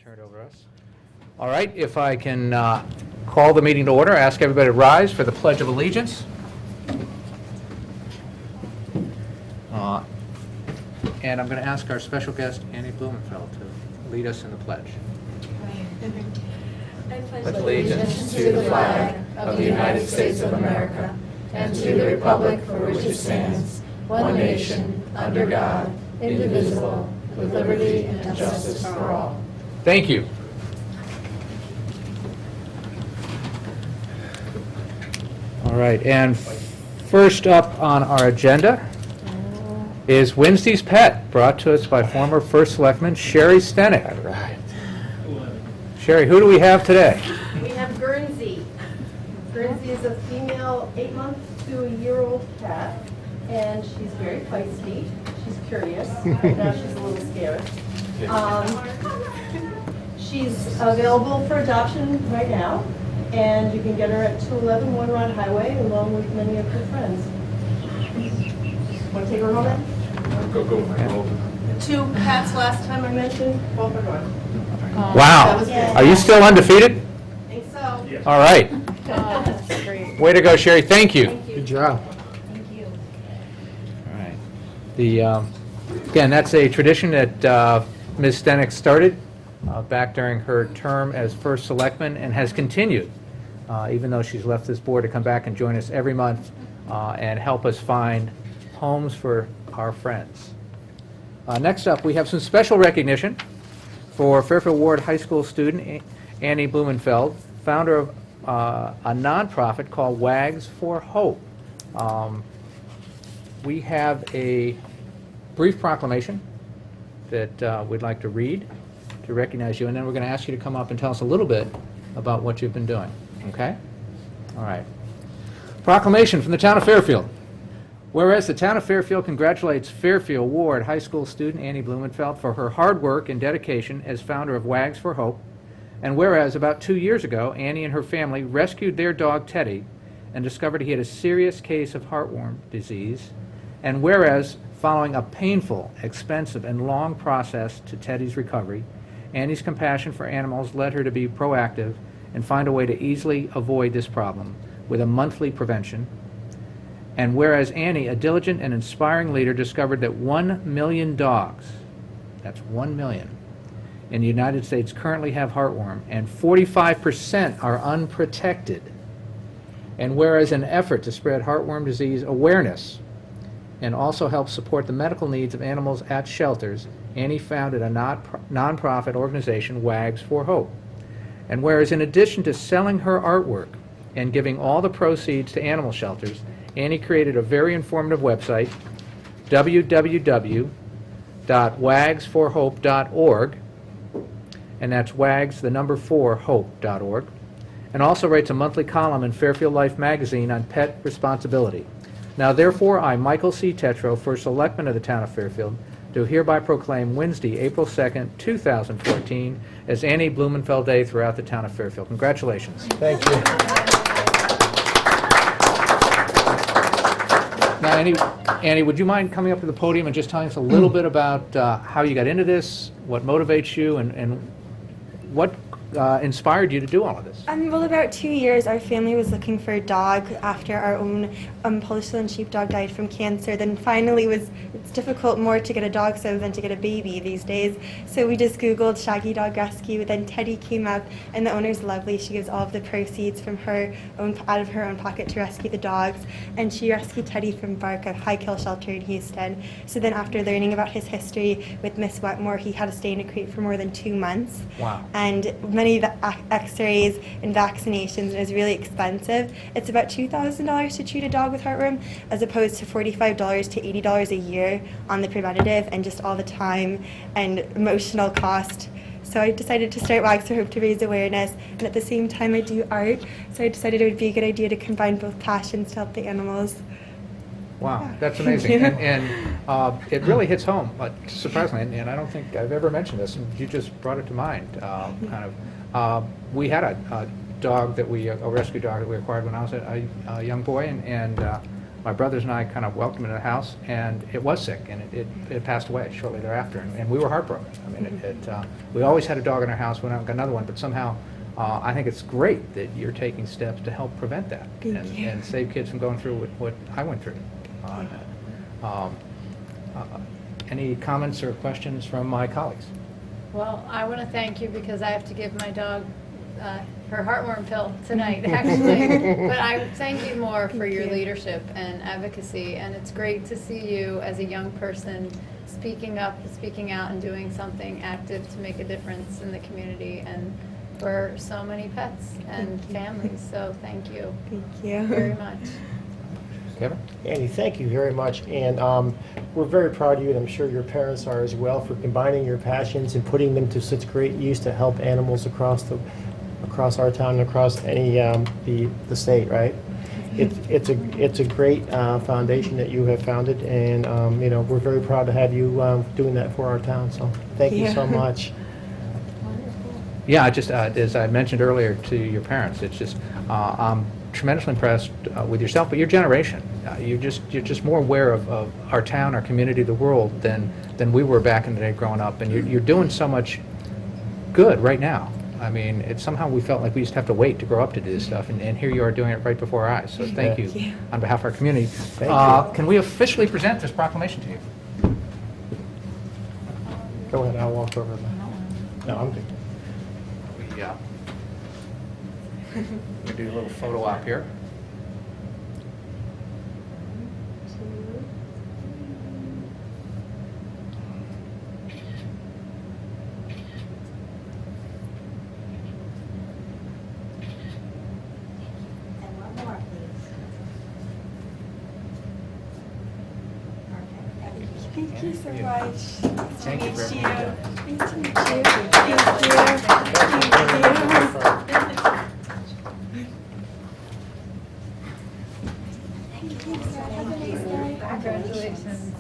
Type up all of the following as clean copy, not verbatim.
turn it over to us. All right, if I can call the meeting to order, ask everybody to rise for the Pledge of Allegiance. And I'm going to ask our special guest, Annie Blumenfeld, to lead us in the pledge. I pledge allegiance to the flag of the United States of America and to the republic for which it stands, one nation, under God, indivisible, with liberty and justice for all. Thank you. All right, and first up on our agenda is Wednesday's Pet, brought to us by former First Selectman Sherry Stenick. All right. Sherry, who do we have today? We have Guernsey. Guernsey is a female 8-month to a year-old cat, and she's very feisty. She's curious. Right now she's a little scared. She's available for adoption right now, and you can get her at 211 One Rod Highway along with many of her friends. Want to take her home then? Go. The 2 cats last time I mentioned, both are gone. Wow. Are you still undefeated? I think so. Yes. All right. That's great. Way to go, Sherry. Thank you. Thank you. Good job. Thank you. All right. Again, that's a tradition that Ms. Stenick started back during her term as First Selectman and has continued, even though she's left this board, to come back and join us every month and help us find homes for our friends. Next up, we have some special recognition for Fairfield Ward High School student Annie Blumenfeld, founder of a nonprofit called Wags for Hope. We have a brief proclamation that we'd like to read to recognize you, and then we're going to ask you to come up and tell us a little bit about what you've been doing. Okay? All right. Proclamation from the town of Fairfield. Whereas the town of Fairfield congratulates Fairfield Ward High School student Annie Blumenfeld for her hard work and dedication as founder of Wags for Hope, and whereas about 2 years ago, Annie and her family rescued their dog Teddy and discovered he had a serious case of heartworm disease, and whereas following a painful, expensive, and long process to Teddy's recovery, Annie's compassion for animals led her to be proactive and find a way to easily avoid this problem with a monthly prevention. And whereas Annie, a diligent and inspiring leader, discovered that 1 million dogs, that's 1 million, in the United States currently have heartworm, and 45% are unprotected. And whereas an effort to spread heartworm disease awareness and also help support the medical needs of animals at shelters, Annie founded a nonprofit organization, Wags for Hope. And whereas in addition to selling her artwork and giving all the proceeds to animal shelters, Annie created a very informative website, www.wags4hope.org, and that's wags, the number 4, hope.org, and also writes a monthly column in Fairfield Life magazine on pet responsibility. Now, therefore, I, Michael C. Tetro, First Selectman of the town of Fairfield, do hereby proclaim Wednesday, April 2nd, 2014, as Annie Blumenfeld Day throughout the town of Fairfield. Congratulations. Thank you. Now, Annie, would you mind coming up to the podium and just telling us a little bit about how you got into this, what motivates you, and what inspired you to do all of this? Well, about 2 years, our family was looking for a dog after our own Polish sheepdog died from cancer. Then finally, it's difficult more to get a dog so than to get a baby these days. So we just Googled Shaggy Dog Rescue. Then Teddy came up, and the owner's lovely. She gives all of the proceeds from out of her own pocket to rescue the dogs. And she rescued Teddy from Bark, a high kill shelter in Houston. So then after learning about his history with Miss Wetmore, he had to stay in a crate for more than 2 months. Wow. And many of the x-rays and vaccinations, and it's really expensive. It's about $2,000 to treat a dog with heartworm, as opposed to $45 to $80 a year on the preventative, and just all the time and emotional cost. So I decided to start Wags for Hope to raise awareness, and at the same time I do art, so I decided it would be a good idea to combine both passions to help the animals. Wow, that's amazing. And it really hits home, surprisingly, and I don't think I've ever mentioned this, and you just brought it to mind, we had a dog a rescue dog that we acquired when I was a young boy, and my brothers and I kind of welcomed it in the house, and it was sick, and it passed away shortly thereafter, and we were heartbroken. I mean, we always had a dog in our house, we now got another one, but somehow, I think it's great that you're taking steps to help prevent that and save kids from going through what I went through. Any comments or questions from my colleagues? Well, I want to thank you because I have to give my dog her heartworm pill tonight, actually. But I thank you more for your leadership and advocacy, and it's great to see you as a young person speaking up, speaking out, and doing something active to make a difference in the community and for so many pets and families. So thank you. Thank you. Very much. Kevin? Andy, thank you very much, and we're very proud of you, and I'm sure your parents are as well, for combining your passions and putting them to such great use to help animals across our town and across any the state. Right? It's a great foundation that you have founded, and you know, we're very proud to have you doing that for our town. So thank you so much. Yeah, I just, as I mentioned earlier to your parents, it's just, I'm tremendously impressed with yourself, but your generation. You're just more aware of our town, our community, the world than we were back in the day growing up, and you're doing so much good right now. I mean, it's somehow we felt like we used to have to wait to grow up to do this stuff, and here you are doing it right before our eyes. So thank you on behalf of our community. Thank you. Can we officially present this proclamation to you? Go ahead, I'll walk over. No, I'm good. We do a little photo op here. And one more, please. Perfect. Thank you so much. Thank you for Nice everything. to meet you. Thank you. Have a nice day. Congratulations.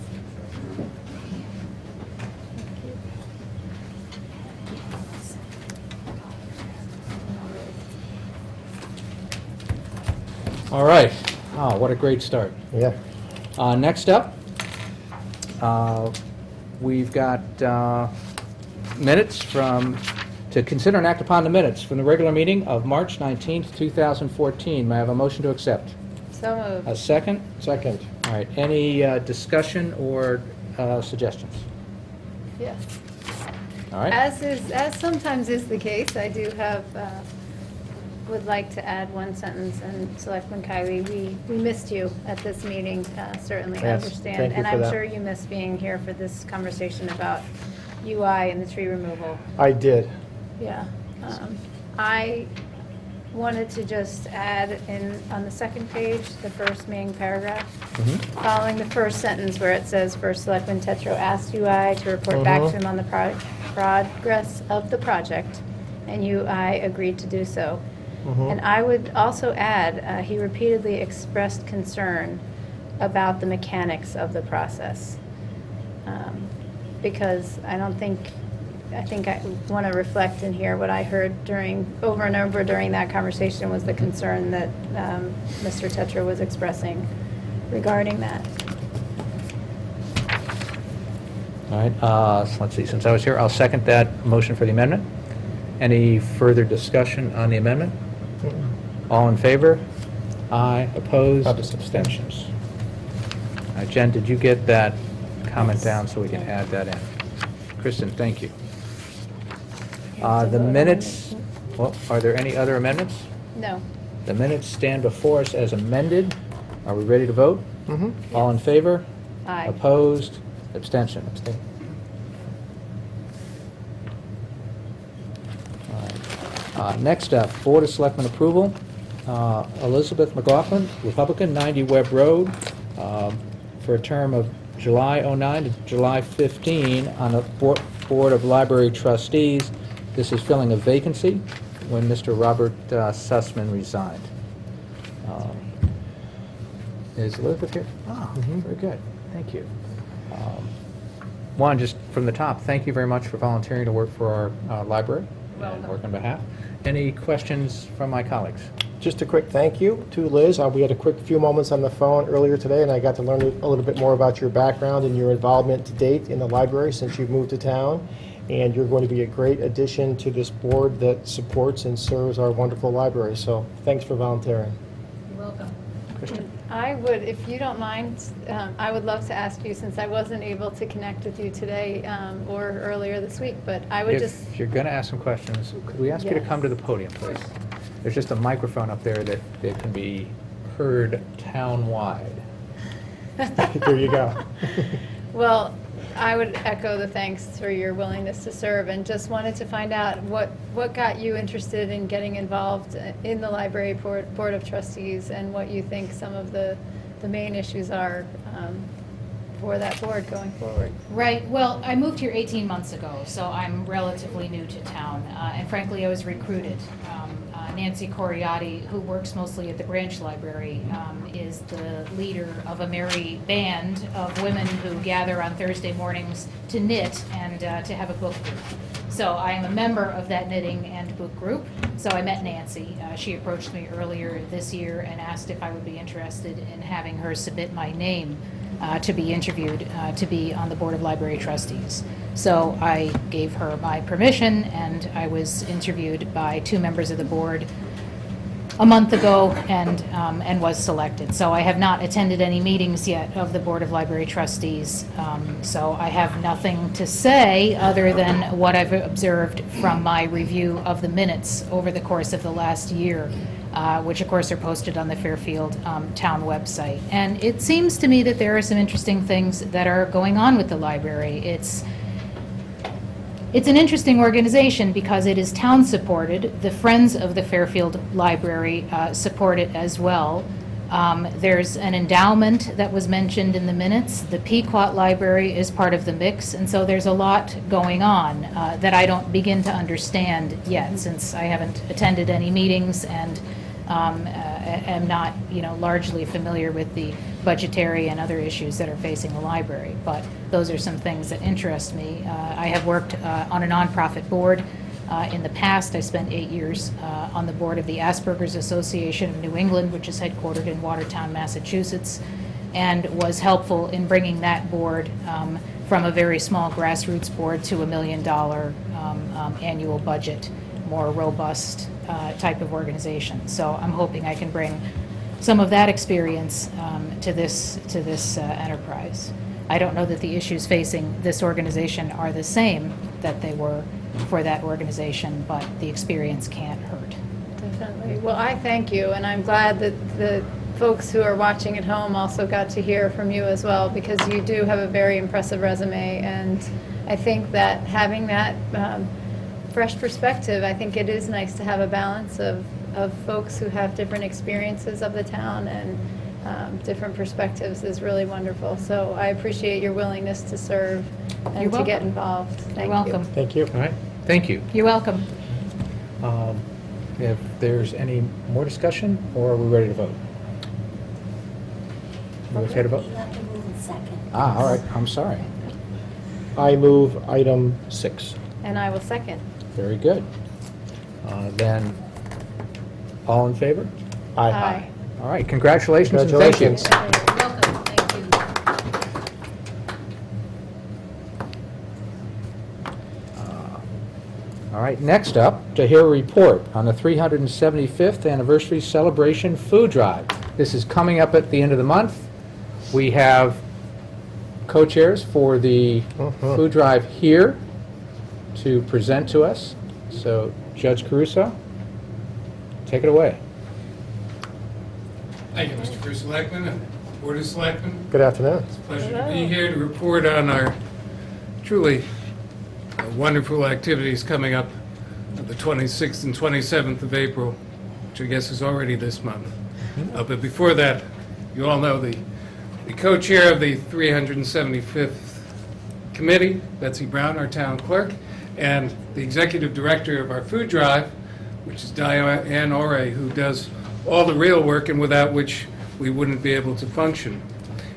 All right. Oh, what a great start. Yeah. Next up, we've got minutes to consider and act upon the minutes from the regular meeting of March 19th, 2014. May I have a motion to accept? So moved. A second? Second. All right. Any discussion or suggestions? Yes. All right. As sometimes is the case, I do have, would like to add one sentence, and Selectman Kylie, we missed you at this meeting, certainly, I Yes, understand. thank you And for I'm that. sure you missed being here for this conversation about UI and the tree removal. I did. Yeah. I wanted to just add on the second page, the first main paragraph, following the first sentence where it says, First Selectman Tetro asked UI to report back to him on the progress of the project, and UI agreed to do so. And I would also add, he repeatedly expressed concern about the mechanics of the process. Because I think I want to reflect and hear what I heard over and over during that conversation was the concern that Mr. Tetra was expressing regarding that. All right. So let's see. Since I was here, I'll second that motion for the amendment. Any further discussion on the amendment? All in favor? Aye. Opposed? Abstentions? All right, Jen, did you get that comment down so we can add that in? Kristen, thank you. The minutes, well, are there any other amendments? No. The minutes stand before us as amended. Are we ready to vote? All in favor? Aye. Opposed? Abstention? Abstain. All right. Next up, Board of Selectmen approval. Elizabeth McLaughlin, Republican, 90 Webb Road, for a term of July 09 to July 15 on the Board of Library Trustees. This is filling a vacancy when Mr. Robert Sussman resigned. Is Elizabeth here? Ah, very good. Thank you. One, just from the top, thank you very much for volunteering to work for our library and work on behalf. Any questions from my colleagues? Just a quick thank you to Liz. We had a quick few moments on the phone earlier today, and I got to learn a little bit more about your background and your involvement to date in the library since you've moved to town. And you're going to be a great addition to this board that supports and serves our wonderful library. So thanks for volunteering. You're welcome. Kristen? I would, if you don't mind, I would love to ask you, since I wasn't able to connect with you today or earlier this week, but I would just, If you're going to ask some questions, could we ask you to Yes. come to the podium, please? There's just a microphone up there that can be heard town-wide. There you go. well, I would echo the thanks for your willingness to serve, and just wanted to find out what got you interested in getting involved in the library board of trustees, and what you think some of the main issues are for that board going forward. Right, well, I moved here 18 months ago, so I'm relatively new to town, and frankly, I was recruited. Nancy Coriati, who works mostly at the branch library, is the leader of a merry band of women who gather on Thursday mornings to knit and to have a book group. So I am a member of that knitting and book group. So I met Nancy. She approached me earlier this year and asked if I would be interested in having her submit my name to be interviewed to be on the Board of Library Trustees. So I gave her my permission, and I was interviewed by 2 members of the board a month ago and was selected. So I have not attended any meetings yet of the Board of Library Trustees. So I have nothing to say other than what I've observed from my review of the minutes over the course of the last year, which of course are posted on the Fairfield town website. And it seems to me that there are some interesting things that are going on with the library. It's an interesting organization because it is town-supported. The Friends of the Fairfield Library support it as well. There's an endowment that was mentioned in the minutes. The Pequot Library is part of the mix, and so there's a lot going on that I don't begin to understand yet, since I haven't attended any meetings and am not, largely familiar with the budgetary and other issues that are facing the library. But those are some things that interest me. I have worked on a nonprofit board in the past. I spent 8 years on the board of the Asperger's Association of New England, which is headquartered in Watertown, Massachusetts, and was helpful in bringing that board from a very small grassroots board to $1 million annual budget, more robust type of organization. So I'm hoping I can bring some of that experience to this enterprise. I don't know that the issues facing this organization are the same that they were for that organization, but the experience can't hurt. Definitely. Well, I thank you, and I'm glad that the folks who are watching at home also got to hear from you as well, because you do have a very impressive resume, and I think that having that fresh perspective, I think it is nice to have a balance of folks who have different experiences of the town and different perspectives is really wonderful. So I appreciate your willingness to serve and You're to get welcome. involved. Thank You're you. welcome. Thank you. All right, thank you. You're welcome. If there's any more discussion, or are we ready to vote? You okay to vote? You have to move in second. All right, I'm sorry. I move item 6. And I will second. Very good. Then, all in favor? Aye. All right, congratulations and thank you. Congratulations. You're welcome. Thank you. All right, next up, to hear a report on the 375th Anniversary Celebration Food Drive. This is coming up at the end of the month. We have co-chairs for the food drive here to present to us. So, Judge Caruso, take it away. Thank you, Mr. First Selectman and Board of Selectmen. Good afternoon. It's a pleasure to be here to report on our truly wonderful activities coming up the 26th and 27th of April, which I guess is already this month. But before that, you all know the co-chair of the 375th committee, Betsy Brown, our town clerk, and the executive director of our food drive, which is Diane Ore, who does all the real work and without which we wouldn't be able to function.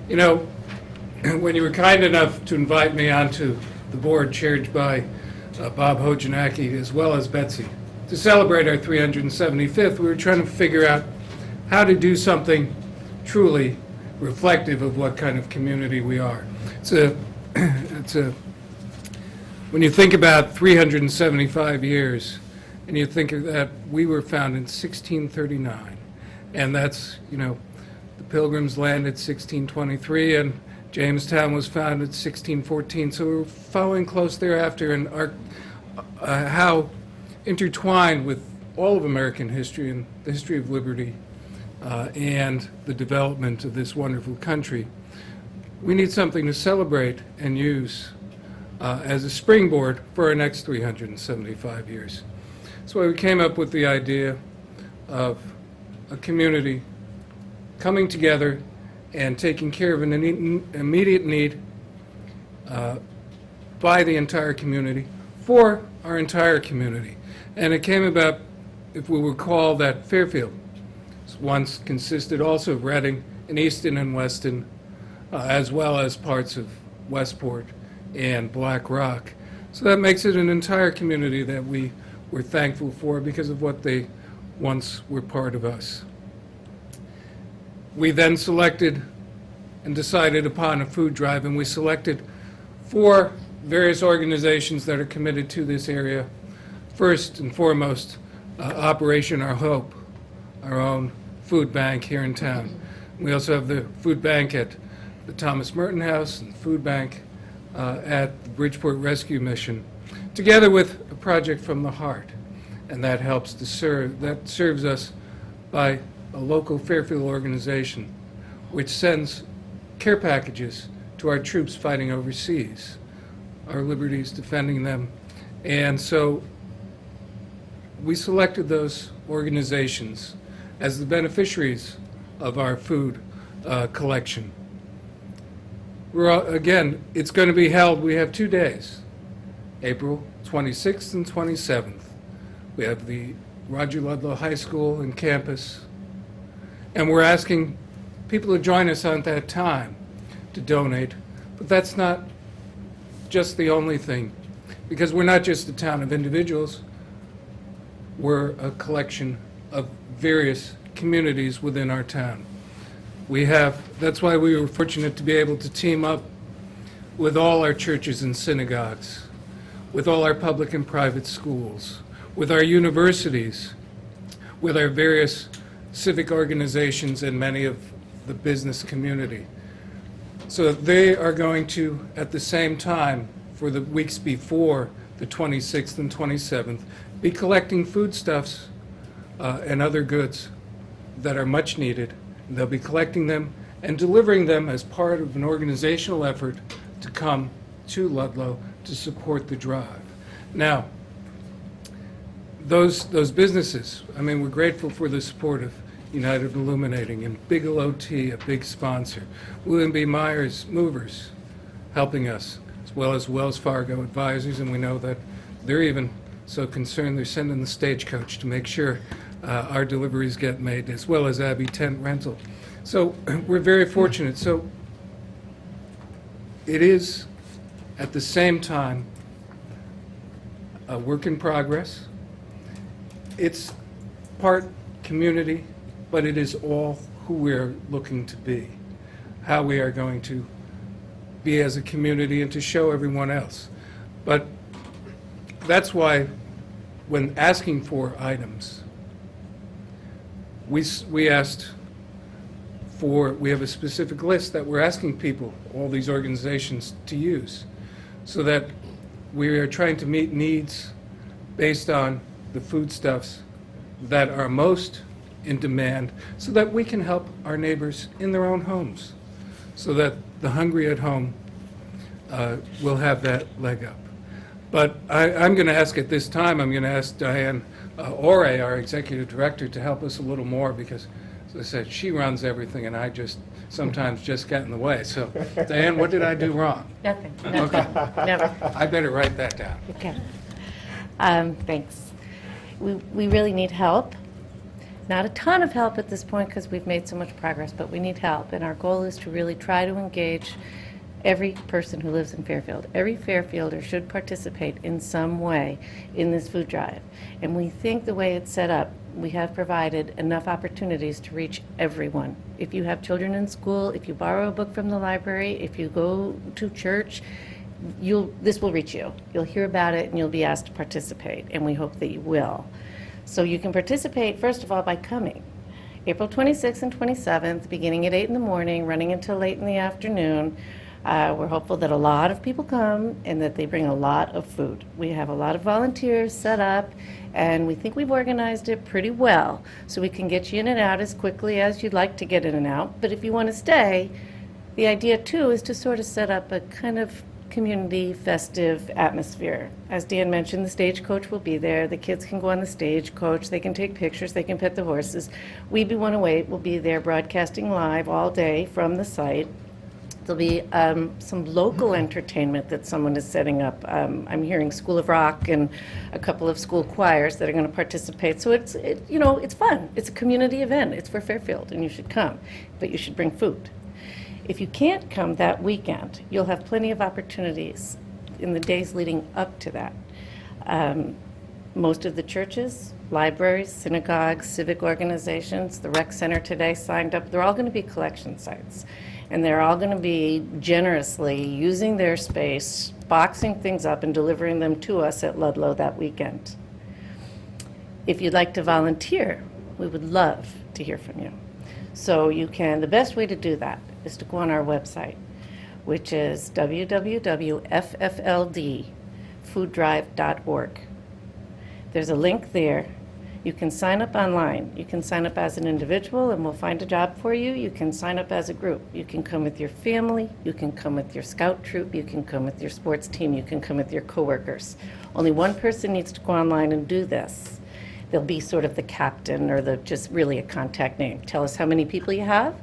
You know, when you were kind enough to invite me onto the board chaired by Bob Hojanaki as well as Betsy, to celebrate our 375th, we were trying to figure out how to do something truly reflective of what kind of community we are. When you think about 375 years, and you think of that, we were founded in 1639, and that's, the Pilgrims landed 1623, and Jamestown was founded 1614, so we were following close thereafter, and how intertwined with all of American history and the history of liberty and the development of this wonderful country. We need something to celebrate and use as a springboard for our next 375 years. So we came up with the idea of a community coming together and taking care of an immediate need by the entire community, for our entire community. And it came about, if we recall, that Fairfield once consisted also of Reading and Easton and Weston, as well as parts of Westport and Black Rock. So that makes it an entire community that we were thankful for because of what they once were part of us. We then selected and decided upon a food drive, and we selected 4 various organizations that are committed to this area. First and foremost, Operation Our Hope, our own food bank here in town. We also have the food bank at the Thomas Merton House and the food bank at the Bridgeport Rescue Mission, together with a project from the heart, and that helps to serves us by a local Fairfield organization which sends care packages to our troops fighting overseas, our liberties defending them. And so we selected those organizations as the beneficiaries of our food collection. Again, it's going to be held, we have 2 days, April 26th and 27th. We have the Roger Ludlow High School and campus, and we're asking people to join us at that time to donate. But that's not just the only thing, because we're not just a town of individuals, we're a collection of various communities within our town. That's why we were fortunate to be able to team up with all our churches and synagogues, with all our public and private schools, with our universities, with our various civic organizations and many of the business community. So they are going to, at the same time, for the weeks before the 26th and 27th, be collecting foodstuffs and other goods that are much needed. They'll be collecting them and delivering them as part of an organizational effort to come to Ludlow to support the drive. Now, those businesses, we're grateful for the support of United Illuminating and Bigelow Tea, a big sponsor, William B. Myers Movers helping us, as well as Wells Fargo Advisors, and we know that they're even so concerned they're sending the stagecoach to make sure our deliveries get made, as well as Abbey Tent Rental. So we're very fortunate. So it is, at the same time, a work in progress. It's part community, but it is all who we're looking to be, how we are going to be as a community and to show everyone else. But that's why when asking for items, we asked for, we have a specific list that we're asking people, all these organizations, to use, so that we are trying to meet needs based on the foodstuffs that are most in demand, so that we can help our neighbors in their own homes, so that the hungry at home will have that leg up. But I'm going to ask at this time, I'm going to ask Diane Ore, our executive director, to help us a little more, because, as I said, she runs everything, and I just sometimes just get in the way. So, Diane, what did I do wrong? Nothing. Okay. Never. I better write that down. Okay. Thanks. We really need help. Not a ton of help at this point because we've made so much progress, but we need help. And our goal is to really try to engage every person who lives in Fairfield. Every Fairfielder should participate in some way in this food drive. And we think the way it's set up, we have provided enough opportunities to reach everyone. If you have children in school, if you borrow a book from the library, if you go to church, this will reach you. You'll hear about it and you'll be asked to participate, and we hope that you will. So you can participate, first of all, by coming. April 26th and 27th, beginning at 8 in the morning, running until late in the afternoon. We're hopeful that a lot of people come and that they bring a lot of food. We have a lot of volunteers set up, and we think we've organized it pretty well, so we can get you in and out as quickly as you'd like to get in and out. But if you want to stay, the idea too is to sort of set up a kind of community festive atmosphere. As Dan mentioned, the stagecoach will be there. The kids can go on the stagecoach. They can take pictures. They can pet the horses. We Be 108 will be there broadcasting live all day from the site. There'll be some local entertainment that someone is setting up. I'm hearing School of Rock and a couple of school choirs that are going to participate. So it's fun. It's a community event. It's for Fairfield, and you should come, but you should bring food. If you can't come that weekend, you'll have plenty of opportunities in the days leading up to that. Most of the churches, libraries, synagogues, civic organizations, the rec center today signed up. They're all going to be collection sites. And they're all going to be generously using their space, boxing things up and delivering them to us at Ludlow that weekend. If you'd like to volunteer, we would love to hear from you. So the best way to do that is to go on our website, which is www.ffldfooddrive.org. There's a link there. You can sign up online. You can sign up as an individual and we'll find a job for you. You can sign up as a group. You can come with your family. You can come with your scout troop. You can come with your sports team. You can come with your coworkers. Only one person needs to go online and do this. They'll be sort of the captain or just really a contact name. Tell us how many people you have,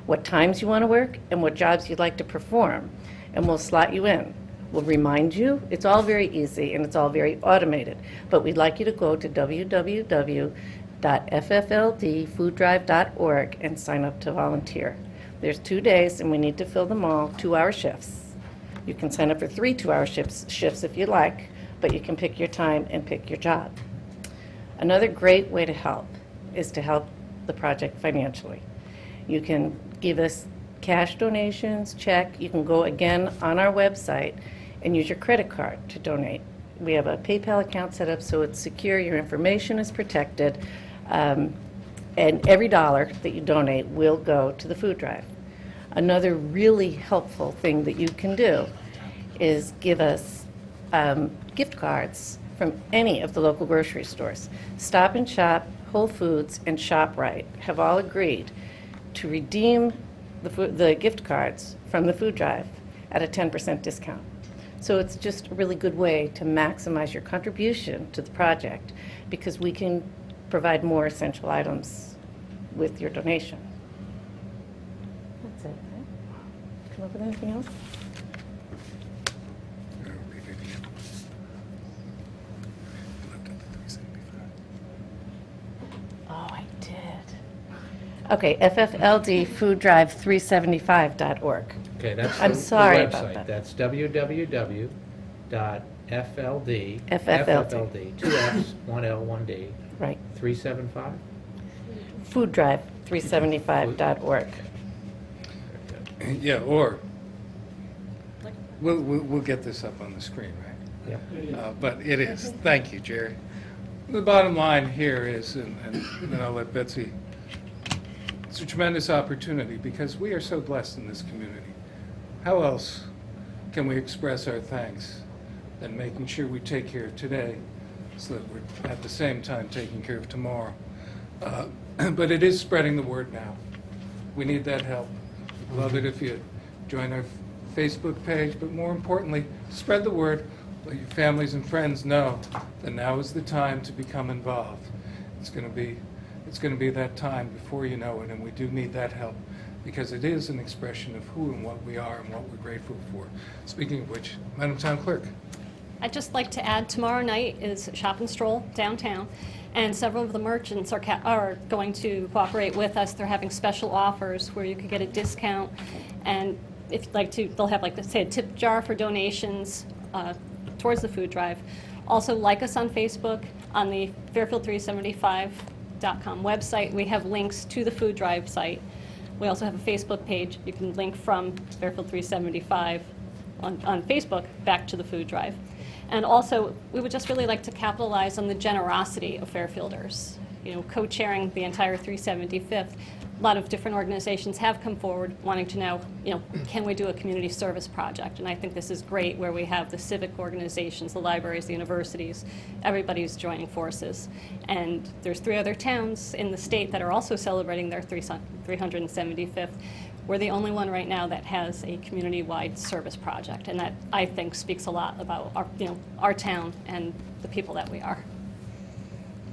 what times you want to work, and what jobs you'd like to perform, and we'll slot you in. We'll remind you. It's all very easy and it's all very automated. But we'd like you to go to www.ffldfooddrive.org and sign up to volunteer. There's 2 days and we need to fill them all 2-hour shifts. You can sign up for 3 2-hour shifts if you like, but you can pick your time and pick your job. Another great way to help is to help the project financially. You can give us cash donations, check. You can go again on our website and use your credit card to donate. We have a PayPal account set up so it's secure, your information is protected, and every dollar that you donate will go to the food drive. Another really helpful thing that you can do is give us gift cards from any of the local grocery stores. Stop and Shop, Whole Foods, and ShopRite have all agreed to redeem the gift cards from the food drive at a 10% discount. So it's just a really good way to maximize your contribution to the project because we can provide more essential items with your donation. That's it. Right? Come up with anything else? Oh, I did. Okay, ffldfooddrive375.org. Okay, that's I'm sorry the about website. that. That's www.ffld, FFLD. 2 Fs, 1 L, 1 D, Right. 375? Fooddrive375.org. Yeah, or, we'll get this up on the screen, right? Yeah. But it is. Thank you, Jerry. The bottom line here is, and then I'll let Betsy, it's a tremendous opportunity because we are so blessed in this community. How else can we express our thanks than making sure we take care of today so that we're at the same time taking care of tomorrow? But it is spreading the word now. We need that help. We'd love it if you join our Facebook page, but more importantly, spread the word. Let your families and friends know that now is the time to become involved. It's going to be that time before you know it, and we do need that help because it is an expression of who and what we are and what we're grateful for. Speaking of which, Madam Town Clerk. I'd just like to add tomorrow night is Shop and Stroll downtown, and several of the merchants are going to cooperate with us. They're having special offers where you could get a discount and if you'd like to, they'll have like, say, a tip jar for donations towards the food drive. Also, like us on Facebook, on the Fairfield375.com website. We have links to the food drive site. We also have a Facebook page. You can link from Fairfield 375 on Facebook back to the food drive. And also, we would just really like to capitalize on the generosity of Fairfielders. You know, co-chairing the entire 375th, a lot of different organizations have come forward wanting to know, you know, can we do a community service project? And I think this is great where we have the civic organizations, the libraries, the universities, everybody's joining forces. And there's 3 other towns in the state that are also celebrating their 375th. We're the only one right now that has a community-wide service project, and that, I think, speaks a lot about our, you know, our town and the people that we are.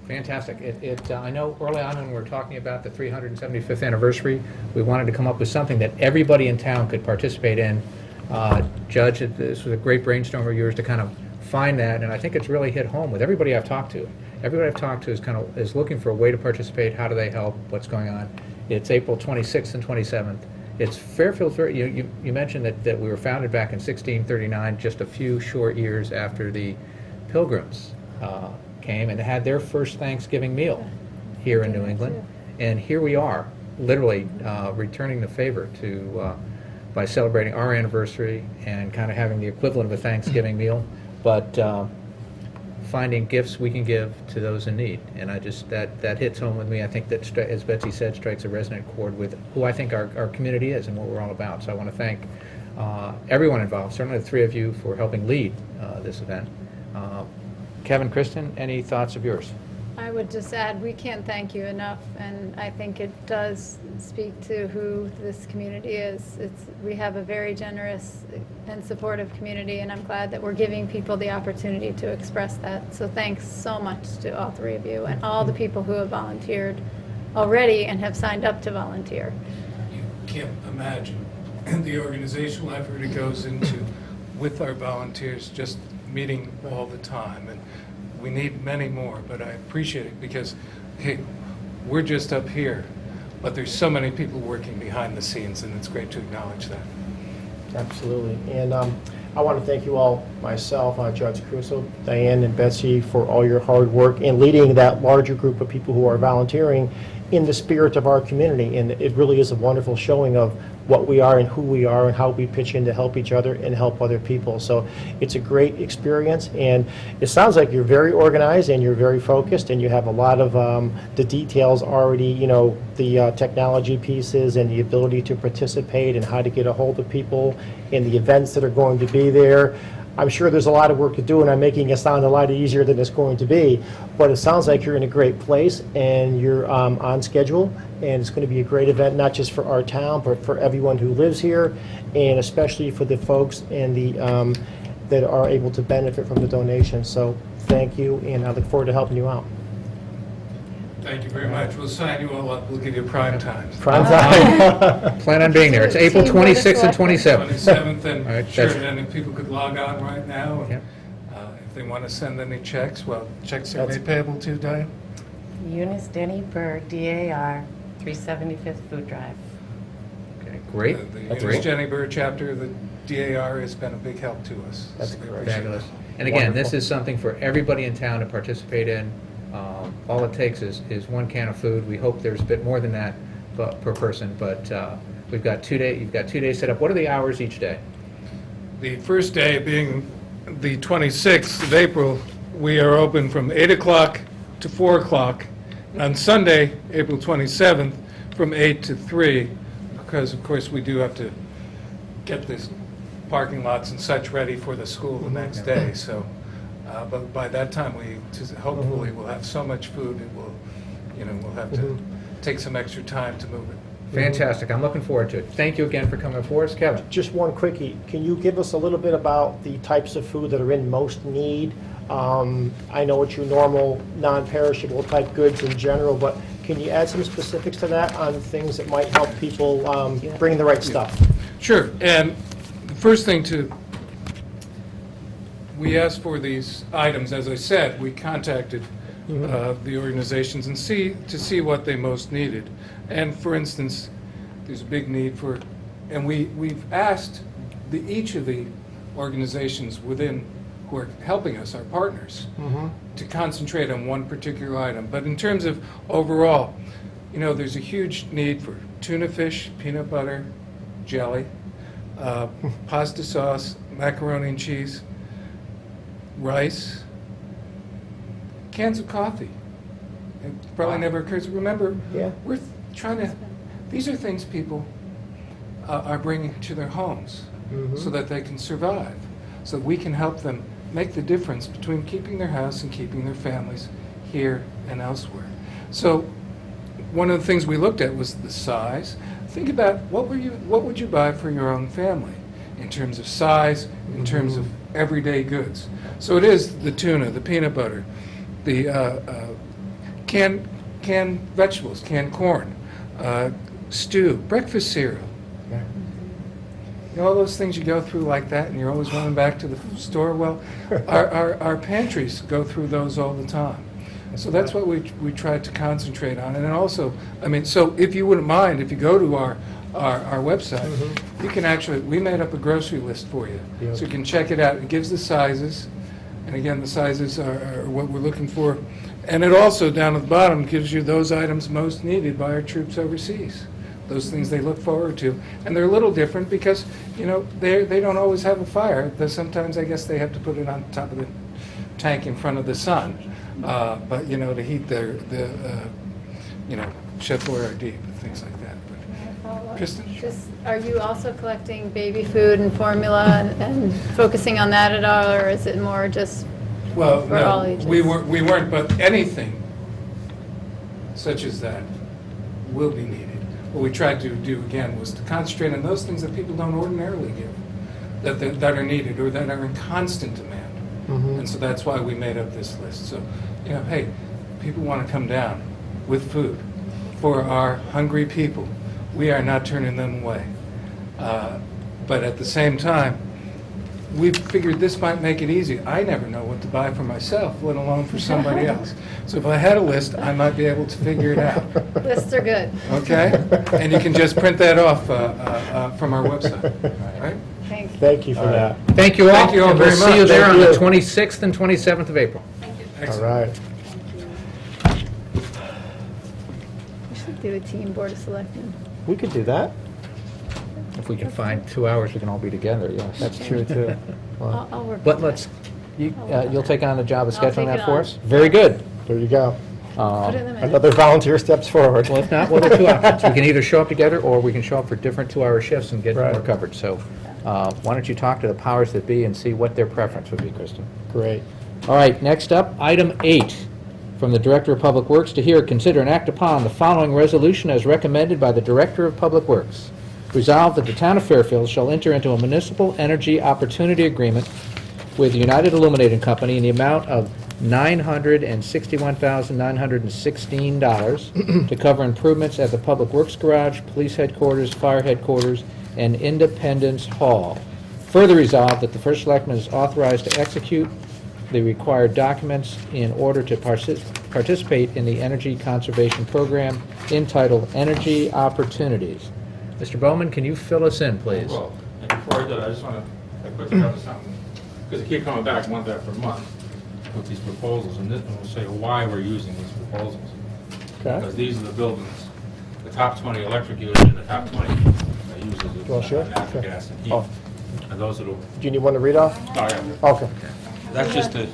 Fantastic. I know early on when we were talking about the 375th anniversary, we wanted to come up with something that everybody in town could participate in. Judge, this was a great brainstorm of yours to kind of find that, and I think it's really hit home with everybody I've talked to. Everybody I've talked to is looking for a way to participate. How do they help? What's going on? It's April 26th and 27th. It's Fairfield. You mentioned that we were founded back in 1639, just a few short years after the Pilgrims came and had their first Thanksgiving meal here in New England. And here we are, literally returning the favor by celebrating our anniversary and kind of having the equivalent of a Thanksgiving meal, but finding gifts we can give to those in need. And I just, that hits home with me. I think that, as Betsy said, strikes a resonant chord with who I think our community is and what we're all about. So I want to thank everyone involved, certainly the 3 of you, for helping lead this event. Kevin, Kristen, any thoughts of yours? I would just add, we can't thank you enough, and I think it does speak to who this community is. We have a very generous and supportive community, and I'm glad that we're giving people the opportunity to express that. So thanks so much to all 3 of you and all the people who have volunteered already and have signed up to volunteer. You can't imagine the organizational effort it goes into with our volunteers, just meeting all the time. And we need many more, but I appreciate it because, hey, we're just up here, but there's so many people working behind the scenes, and it's great to acknowledge that. Absolutely. And I want to thank you all, myself, Judge Crusoe, Diane, and Betsy, for all your hard work in leading that larger group of people who are volunteering in the spirit of our community. And it really is a wonderful showing of what we are and who we are and how we pitch in to help each other and help other people. So it's a great experience, and it sounds like you're very organized and you're very focused, and you have a lot of the details already, you know, the technology pieces and the ability to participate and how to get a hold of people and the events that are going to be there. I'm sure there's a lot of work to do, and I'm making it sound a lot easier than it's going to be, but it sounds like you're in a great place and you're on schedule, and it's going to be a great event, not just for our town, but for everyone who lives here, and especially for the folks and the that are able to benefit from the donation. So thank you, and I look forward to helping you out. Thank you very much. We'll sign you all up. We'll give you prime time. Prime time. Plan on being there. It's April 26th and 27th. 27th, and All right, sure, that's- and if people could log on right now, and, Yep. if they want to send any checks, well, checks are That's- made payable to, Diane? Eunice Denny Berg, DAR, 375th Food Drive. Okay, great. The That's Eunice great. Jenny Burr chapter, the DAR, has been a big help to us. That's So we great. appreciate Fabulous. that. And again, this Wonderful. is something for everybody in town to participate in. All it takes is 1 can of food. We hope there's a bit more than that per person, but we've got 2 days. You've got 2 days set up. What are the hours each day? The first day being the 26th of April, we are open from 8 o'clock to 4 o'clock. On Sunday, April 27th, from 8 to 3, because of course we do have to get this parking lots and such ready for the school the next day. So, but by that time, hopefully we'll have so much food, it will, we'll have to take some extra time to move it. Fantastic. I'm looking forward to it. Thank you again for coming for us. Kevin? Just one quickie. Can you give us a little bit about the types of food that are in most need? I know it's your normal non-perishable type goods in general, but can you add some specifics to that on things that might help people bring the right stuff? Sure, and the first thing we asked for these items, as I said, we contacted the organizations and to see what they most needed. And for instance, there's a big need for And we've asked each of the organizations within who are helping us, our partners, to concentrate on one particular item. But in terms of overall, you know, there's a huge need for tuna fish, peanut butter, jelly, pasta sauce, macaroni and cheese, rice, cans of coffee. It probably never occurs. Remember, Yeah. we're trying to, these are things people are bringing to their homes so that they can survive, so that we can help them make the difference between keeping their house and keeping their families here and elsewhere. So one of the things we looked at was the size. Think about what would you buy for your own family in terms of size, in terms of everyday goods. So it is the tuna, the peanut butter, the canned vegetables, canned corn, stew, breakfast cereal. You know, all those things you go through like that, and you're always running back to the store. Well, our pantries go through those all the time. So that's what we tried to concentrate on. And then also, I mean, so if you wouldn't mind, if you go to our website, you can actually, we made up a grocery list for you. Yep. So you can check it out. It gives the sizes. And again, the sizes are what we're looking for. And it also, down at the bottom, gives you those items most needed by our troops overseas. Those things they look forward to. And they're a little different because, you know, they don't always have a fire. Sometimes I guess they have to put it on top of the tank in front of the sun. But, you know, to heat you know, Chef Boyardee and things like that. But, Kristen? Just, are you also collecting baby food and formula and focusing on that at all, or is it more just Well, for all no, ages? we weren't, but anything such as that will be needed. What we tried to do, again, was to concentrate on those things that people don't ordinarily give, that are needed or that are in constant demand. And so that's why we made up this list. So, you know, hey, people want to come down with food for our hungry people. We are not turning them away. But at the same time, we figured this might make it easy. I never know what to buy for myself, let alone for somebody else. So if I had a list, I might be able to figure it out. Lists are good. Okay? And you can just print that off from our website. Right? Thank you. Thank you for that. Thank you all. Thank you all And we'll very see you much. there on Thank the you. 26th and 27th of April. All Excellent. right. We should do a team board of selectmen. We could do that. If we can find 2 hours, we can all be together, yes. That's true, too. Well, I'll work But on let's, that. you'll take on the job of I'll take scheduling that it for on. us? Very good. there you go. Put it in the minutes. Another volunteer steps forward. Well, if not, we'll do 2 options. We can either show up together, or we can show up for different 2-hour shifts and get Right. more coverage. So why don't you talk to the powers that be and see what their preference would be, Kristen? Great. All right, next up, item 8, from the Director of Public Works to hear, consider and act upon the following resolution as recommended by the Director of Public Works. Resolved that the town of Fairfield shall enter into a municipal energy opportunity agreement with United Illuminating Company in the amount of $961,916 to cover improvements at the Public Works Garage, Police Headquarters, Fire Headquarters, and Independence Hall. Further resolved that the First Selectman is authorized to execute the required documents in order to participate in the Energy Conservation Program entitled Energy Opportunities. Mr. Bowman, can you fill us in, please? Well, and before I do, I just want to quickly cover something, because they keep coming back month after month with these proposals, and we'll say why we're using these proposals. Okay. Because these are the buildings, the top 20 electric users and the top 20 users of Well, sure. natural Sure. gas and heat. Oh. And those are the, Do you need one to read off? oh, yeah, Okay. that's just the,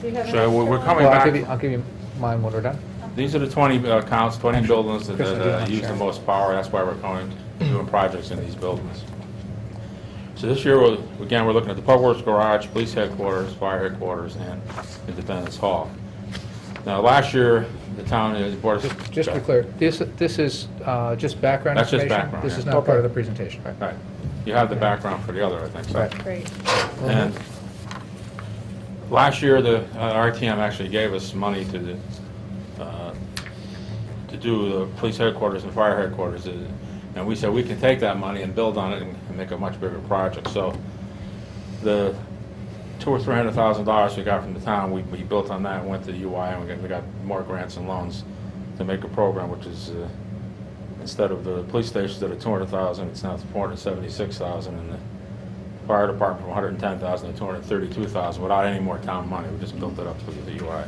Do you have so we're an coming Well, back. I'll give you mine when we're done. These are the 20 counts, 20 buildings that Kristen, do you want to use share? the most power. That's why we're doing projects in these buildings. So this year, again, we're looking at the Public Works Garage, Police Headquarters, Fire Headquarters, and Independence Hall. Now, last year, the town is board. Just to be clear, this is just background That's just information? background, This is yeah. not part of Okay. the presentation, right? Right. You have the background for the other, I think. So. Right. Great. And last year, the RTM actually gave us money to do the police headquarters and fire headquarters, and we said we can take that money and build on it and make a much bigger project. So the $200,000 or $300,000 we got from the town, we built on that and went to the UI, and we got more grants and loans to make a program which is Instead of the police stations at 200,000, it's now 476,000, and the fire department from 110,000 to 232,000 without any more town money. We just built it up through the UI.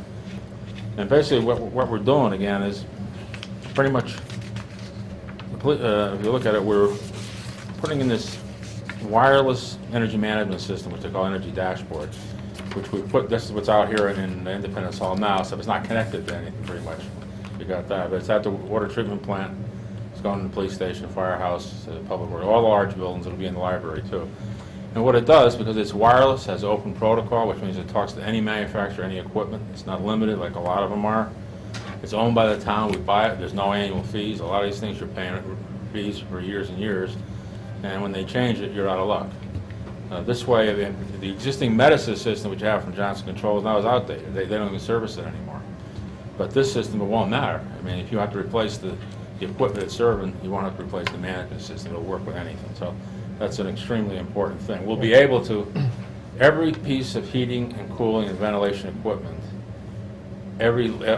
And basically, what we're doing again is pretty much, if you look at it, we're putting in this wireless energy management system, which they call Energy Dashboard, which we put, this is what's out here in Independence Hall now, so it's not connected to anything pretty much. You got that, but it's at the water treatment plant, it's going to the police station, firehouse, public works, all the large buildings, it'll be in the library too. And what it does, because it's wireless, has open protocol, which means it talks to any manufacturer, any equipment, it's not limited like a lot of them are. It's owned by the town, we buy it, there's no annual fees, a lot of these things you're paying fees for years and years, and when they change it, you're out of luck. This way, the existing Medisys system, which you have from Johnson Controls, now is outdated. They don't even service it anymore. But this system, it won't matter. I mean, if you have to replace the equipment it's serving, you won't have to replace the management system. It'll work with anything. So that's an extremely important thing. We'll be able to, every piece of heating and cooling and ventilation equipment,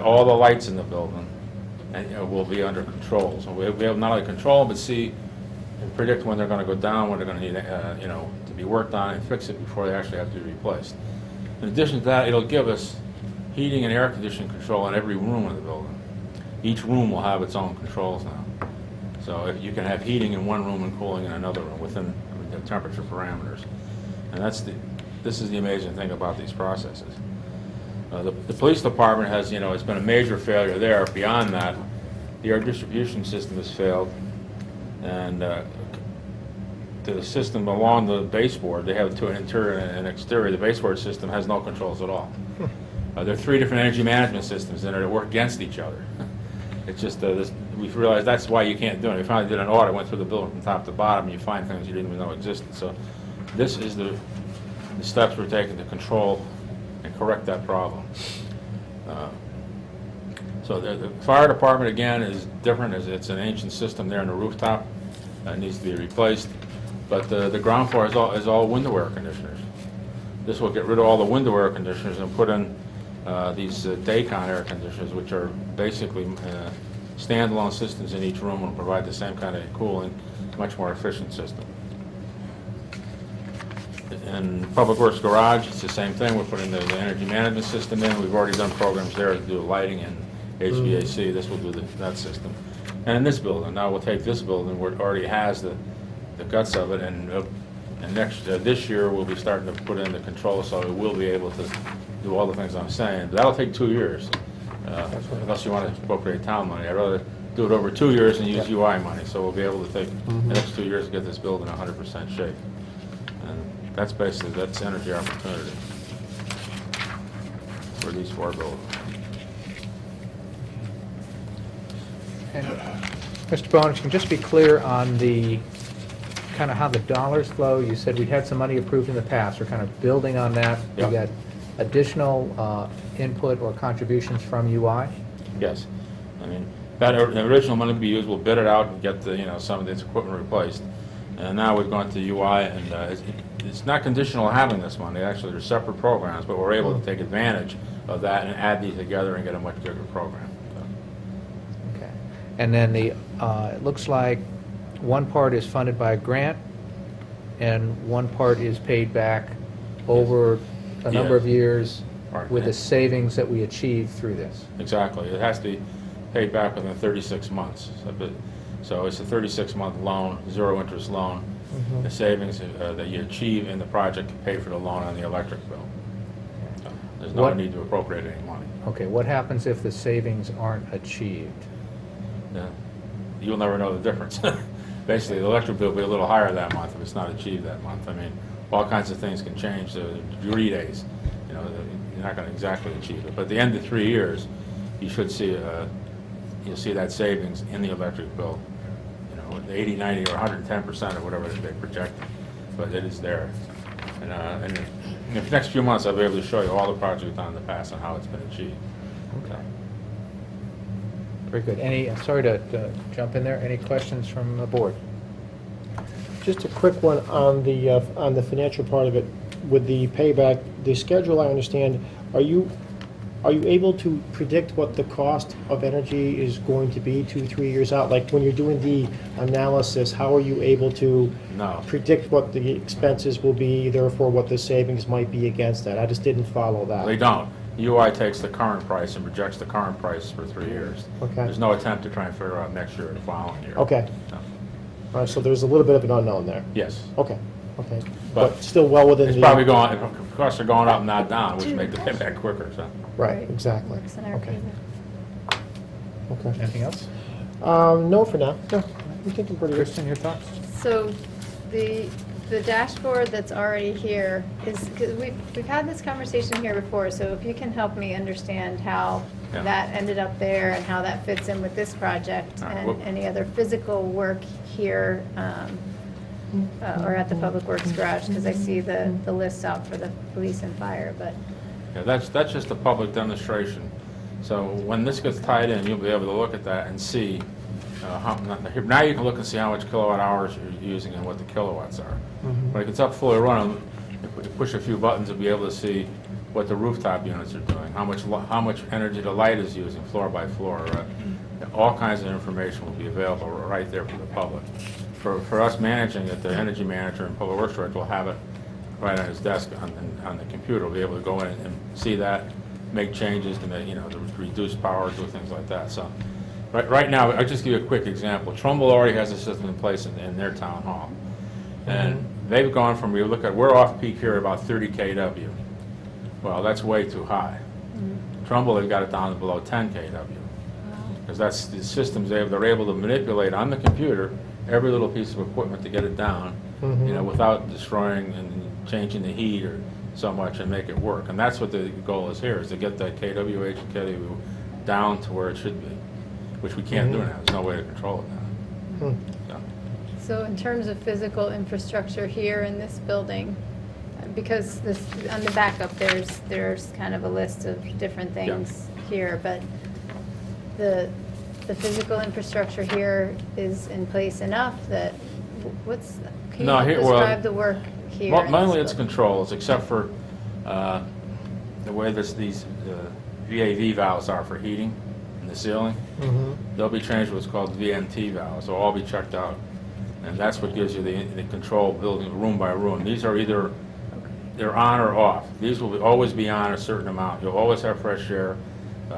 all the lights in the building, and will be under control. So we'll be able not only control, but see and predict when they're going to go down, when they're going to need, to be worked on and fix it before they actually have to be replaced. In addition to that, it'll give us heating and air conditioning control in every room in the building. Each room will have its own controls now. So if you can have heating in one room and cooling in another room within the temperature parameters. And this is the amazing thing about these processes. The police department has, it's been a major failure there. Beyond that, the air distribution system has failed. And the system along the baseboard, they have an interior and an exterior. The baseboard system has no controls at all. There are 3 different energy management systems in there that work against each other. It's just, we've realized that's why you can't do it. We finally did an audit, went through the building from top to bottom, and you find things you didn't even know existed. So this is the steps we're taking to control and correct that problem. So the fire department, again, is different. It's an ancient system there in the rooftop. It needs to be replaced. But the ground floor is all window air conditioners. This will get rid of all the window air conditioners and put in these Daycon air conditioners, which are basically standalone systems in each room and provide the same kind of cooling, much more efficient system. In Public Works Garage, it's the same thing. We're putting the energy management system in. We've already done programs there to do lighting and HVAC. This will do that system. And in this building, now we'll take this building where it already has the guts of it, and this year we'll be starting to put in the control, so we will be able to do all the things I'm saying. But that'll take 2 years, unless you want to appropriate town money. I'd rather do it over 2 years and use UI money, so we'll be able to take the next 2 years to get this building 100% shape. And that's energy opportunity for these 4 buildings. And Mr. Bowen, can you just be clear on the kind of how the dollars flow? You said we'd had some money approved in the past. We're kind of building on that. Yeah. We got additional input or contributions from UI? Yes. I mean, that original money to be used, we'll bid it out and get some of this equipment replaced. And now we've gone to UI, and it's not conditional on having this money. Actually, they're separate programs, but we're able to take advantage of that and add these together and get a much bigger program. Okay. And then it looks like one part is funded by a grant and one part is paid back over a number of years Right. with the savings that we achieve through this. Exactly. It has to be paid back within 36 months. So it's a 36-month loan, zero-interest loan. The savings that you achieve in the project pay for the loan on the electric bill. So there's no need to appropriate any money. Okay, what happens if the savings aren't achieved? You'll never know the difference. Basically, the electric bill will be a little higher that month if it's not achieved that month. I mean, all kinds of things can change. The degree days, you're not going to exactly achieve it. But at the end of 3 years, you should see you'll see that savings in the electric bill. 80, 90, or 110% or whatever they project, but it is there. And in the next few months, I'll be able to show you all the projects we've done in the past and how it's been achieved. Okay. Very good. Sorry to jump in there. Any questions from the board? Just a quick one on the financial part of it. With the payback, the schedule, I understand, are you Are you able to predict what the cost of energy is going to be 2-3 years out? Like when you're doing the analysis, how are you able to No. predict what the expenses will be, therefore what the savings might be against that? I just didn't follow that. They don't. UI takes the current price and projects the current price for 3 years. Okay. There's no attempt to try and figure out next year or the following year. Okay. No. All right, so there's a little bit of an unknown there. Yes. Okay, okay. But But still well within the... It's probably going, costs are going up, not down, which make the payback quicker, so. Right, exactly. Works in our Okay. favor. Okay. Anything else? No, for now. No, I'm thinking pretty good. Kristen, your thoughts? So the dashboard that's already here is, because we've had this conversation here before, so if you can help me understand how Yeah. that ended up there and how that fits in with this project All right, and well- any other physical work here or at the Public Works Garage, because I see the list out for the police and fire, but Yeah, that's just a public demonstration. So when this gets tied in, you'll be able to look at that and see, now you can look and see how much kilowatt hours you're using and what the kilowatts are. When it gets up fully running, you push a few buttons, you'll be able to see what the rooftop units are doing, how much energy the light is using, floor by floor. All kinds of information will be available right there for the public. For us managing it, the energy manager and public works director will have it right on his desk on the computer. We'll be able to go in and see that, make changes to make, to reduce power, do things like that. So right now, I'll just give you a quick example. Trumbull already has a system in place in their town hall. And they've gone from, we're off peak here about 30 kW. Well, that's way too high. Trumbull, they've got it down to below 10 kW. Because that's the systems they're able to manipulate on the computer every little piece of equipment to get it down, without destroying and changing the heat or so much and make it work. And that's what the goal is here, is to get that kWh and kW down to where it should be, which we can't do now. There's no way to control it now. So in terms of physical infrastructure here in this building, because this, on the backup, there's kind of a list of different things here, but the physical infrastructure here is in place enough that, can No, you here- well, describe the work here? in this Mainly it's building? controls, except for the way these VAV valves are for heating in the ceiling. They'll be changed to what's called VMT valves. They'll all be checked out. And that's what gives you the control building room by room. These are either, they're on or off. These will always be on a certain amount. You'll always have fresh air.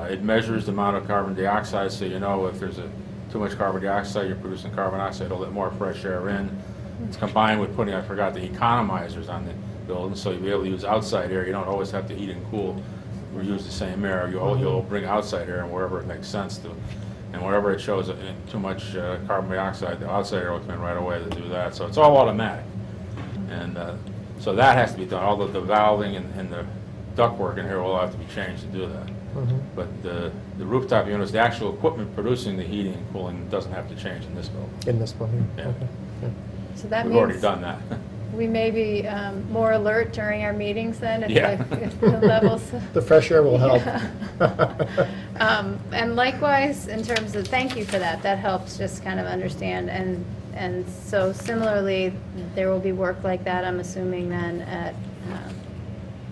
It measures the amount of carbon dioxide, so you know if there's too much carbon dioxide, you're producing carbon dioxide, it'll let more fresh air in. It's combined with putting, I forgot, the economizers on the building, so you'll be able to use outside air. You don't always have to heat and cool or use the same air. You'll bring outside air and wherever it makes sense to. And wherever it shows too much carbon dioxide, the outside air will come in right away to do that. So it's all automatic. And so that has to be done. All the valving and the ductwork in here will have to be changed to do that. But the rooftop units, the actual equipment producing the heating and cooling doesn't have to change in this building. In this one here? Yeah. Okay. Yeah. So that We've already means done that. we may be more alert during our meetings then, Yeah. if the levels. The fresh air will help. And likewise, in terms of, thank you for that, that helps just kind of understand, and so similarly, there will be work like that, I'm assuming then at,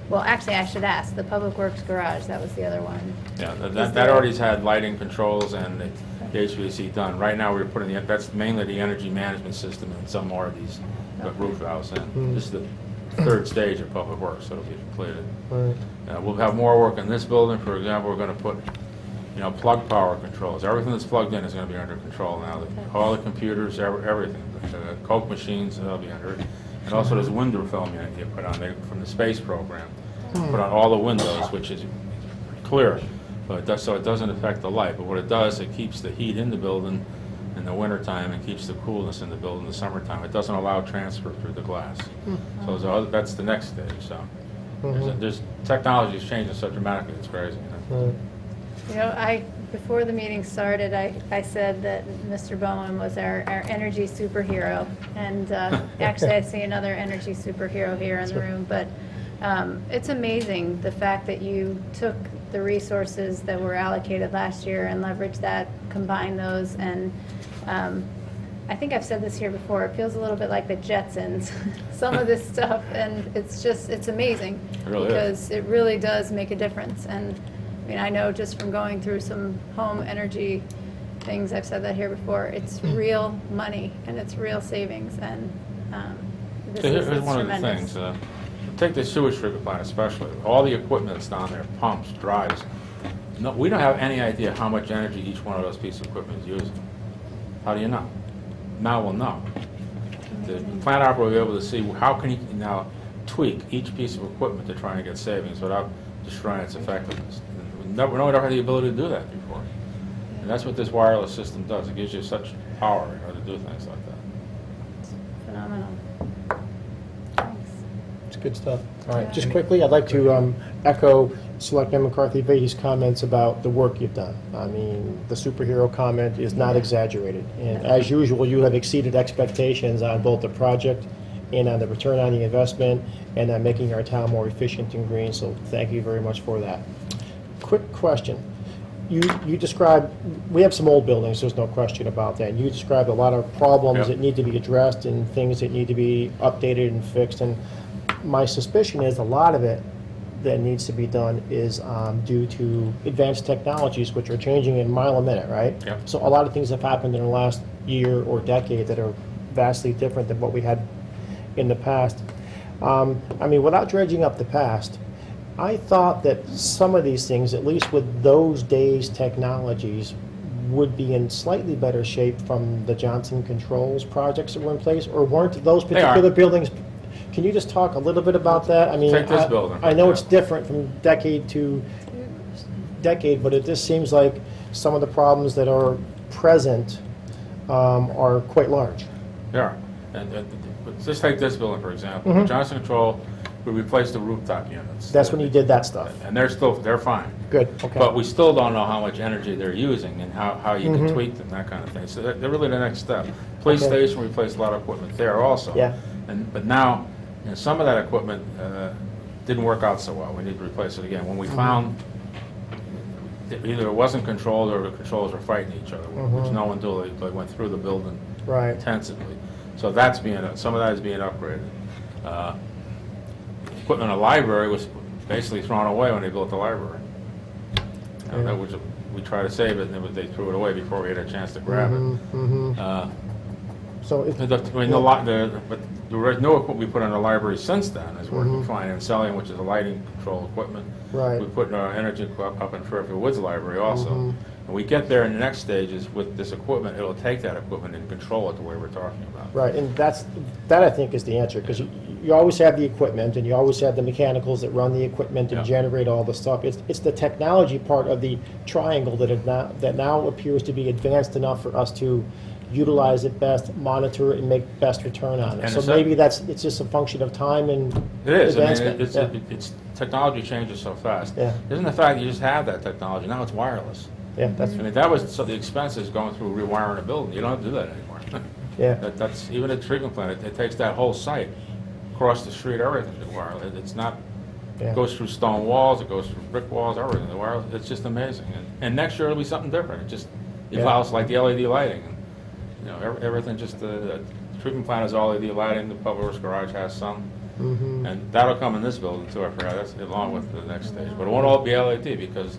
well, actually, I should ask, the Public Works Garage, that was the other one. Yeah, Is that there- already's had lighting controls and the HVAC done. Right now, we're putting that's mainly the energy management system and some more of these roof valves in. This is the third stage of Public Works, so it'll be completed. Right. We'll have more work in this building. For example, we're going to put, plug power controls. Everything that's plugged in is going to be under control now. All the computers, everything. The Coke machines, they'll be under it. And also there's a window film unit you put on there from the space program. Put on all the windows, which is clear, but so it doesn't affect the light. But what it does, it keeps the heat in the building in the wintertime and keeps the coolness in the building in the summertime. It doesn't allow transfer through the glass. So that's the next stage. So there's technology is changing so dramatically, it's crazy. Right. Before the meeting started, I said that Mr. Bowen was our energy superhero, and actually I see another energy superhero here in the room, but it's amazing the fact that you took the resources that were allocated last year and leveraged that, combined those, and I think I've said this here before, it feels a little bit like the Jetsons, some of this stuff, and it's amazing. It really is. Because it really does make a difference, and mean, I know just from going through some home energy things, I've said that here before, it's real money and it's real savings, and this So is here's it's one of the tremendous. things. Take the sewage treatment plant especially. All the equipment that's down there, pumps, drives. No, we don't have any idea how much energy each one of those pieces of equipment is using. How do you know? Now we'll know. The plant operator will be able to see how can he now tweak each piece of equipment to try and get savings without destroying its effectiveness. We never had the ability to do that before. And that's what this wireless system does. It gives you such power to do things like that. Phenomenal. Thanks. It's good stuff. All right, just quickly, I'd like to echo Selectman McCarthy-Beatty's comments about the work you've done. I mean, the superhero comment is not exaggerated. And as usual, you have exceeded expectations on both the project and on the return on the investment and on making our town more efficient and green, so thank you very much for that. Quick question. You described, we have some old buildings, there's no question about that. You described a lot of problems Yep. that need to be addressed and things that need to be updated and fixed. And my suspicion is a lot of it that needs to be done is due to advanced technologies, which are changing in a mile a minute, right? Yep. So a lot of things have happened in the last year or decade that are vastly different than what we had in the past. I mean, without dredging up the past, I thought that some of these things, at least with those days' technologies, would be in slightly better shape from the Johnson Controls projects that were in place, or weren't those They are. particular buildings? Can you just talk a little bit about that? I mean, Take this building. I know it's different from decade to decade, but it just seems like some of the problems that are present are quite large. They are. And just take this building, for example. Mhm. Johnson Control, we replaced the rooftop units. That's when you did that stuff. And they're fine. Good, okay. But we still don't know how much energy they're using and how you can Mhm. tweak them, that kind of thing. So they're really the next step. Police Okay. station, we replaced a lot of equipment there also. Yeah. But now, some of that equipment didn't work out so well. We need to replace it again. When we found that either it wasn't controlled or the controls were fighting each other, which no one did. They went through the building Right. intensively. So that's some of that is being upgraded. Equipment in the library was basically thrown away when they built the library. That was, we tried to save it, and then they threw it away before we had a chance to grab it. So it, But the new equipment we put in the library since then is working fine. And selling, which is a lighting control equipment. Right. We put our energy up in Fairfield Woods Library also. And we get there in the next stages with this equipment, it'll take that equipment and control it the way we're talking about. right, and that I think is the answer, because you always have the equipment, and you always have the mechanicals that run the equipment and Yeah. generate all the stuff. It's the technology part of the triangle that now appears to be advanced enough for us to utilize it best, monitor it, and make best return on it. And So it's maybe it's just a function of time and It is. I advancement. mean, it's technology changes so fast. Yeah. Isn't the fact that you just have that technology, now it's wireless. Yeah, that's, I mean, that was, so the expenses going through rewiring a building, you don't have to do that anymore. yeah, That's, even a treatment plant, it takes that whole site, across the street, everything's wireless. It's not, Yeah. it goes through stone walls, it goes through brick walls, everything, the wireless, it's just amazing. And next year it'll be something different, it just Yeah. evolves like the LED lighting. Everything just, the treatment plant is all LED lighting, the public works garage has some. And that'll come in this building too, I forgot, that's along with the next stage. But it won't all be LED because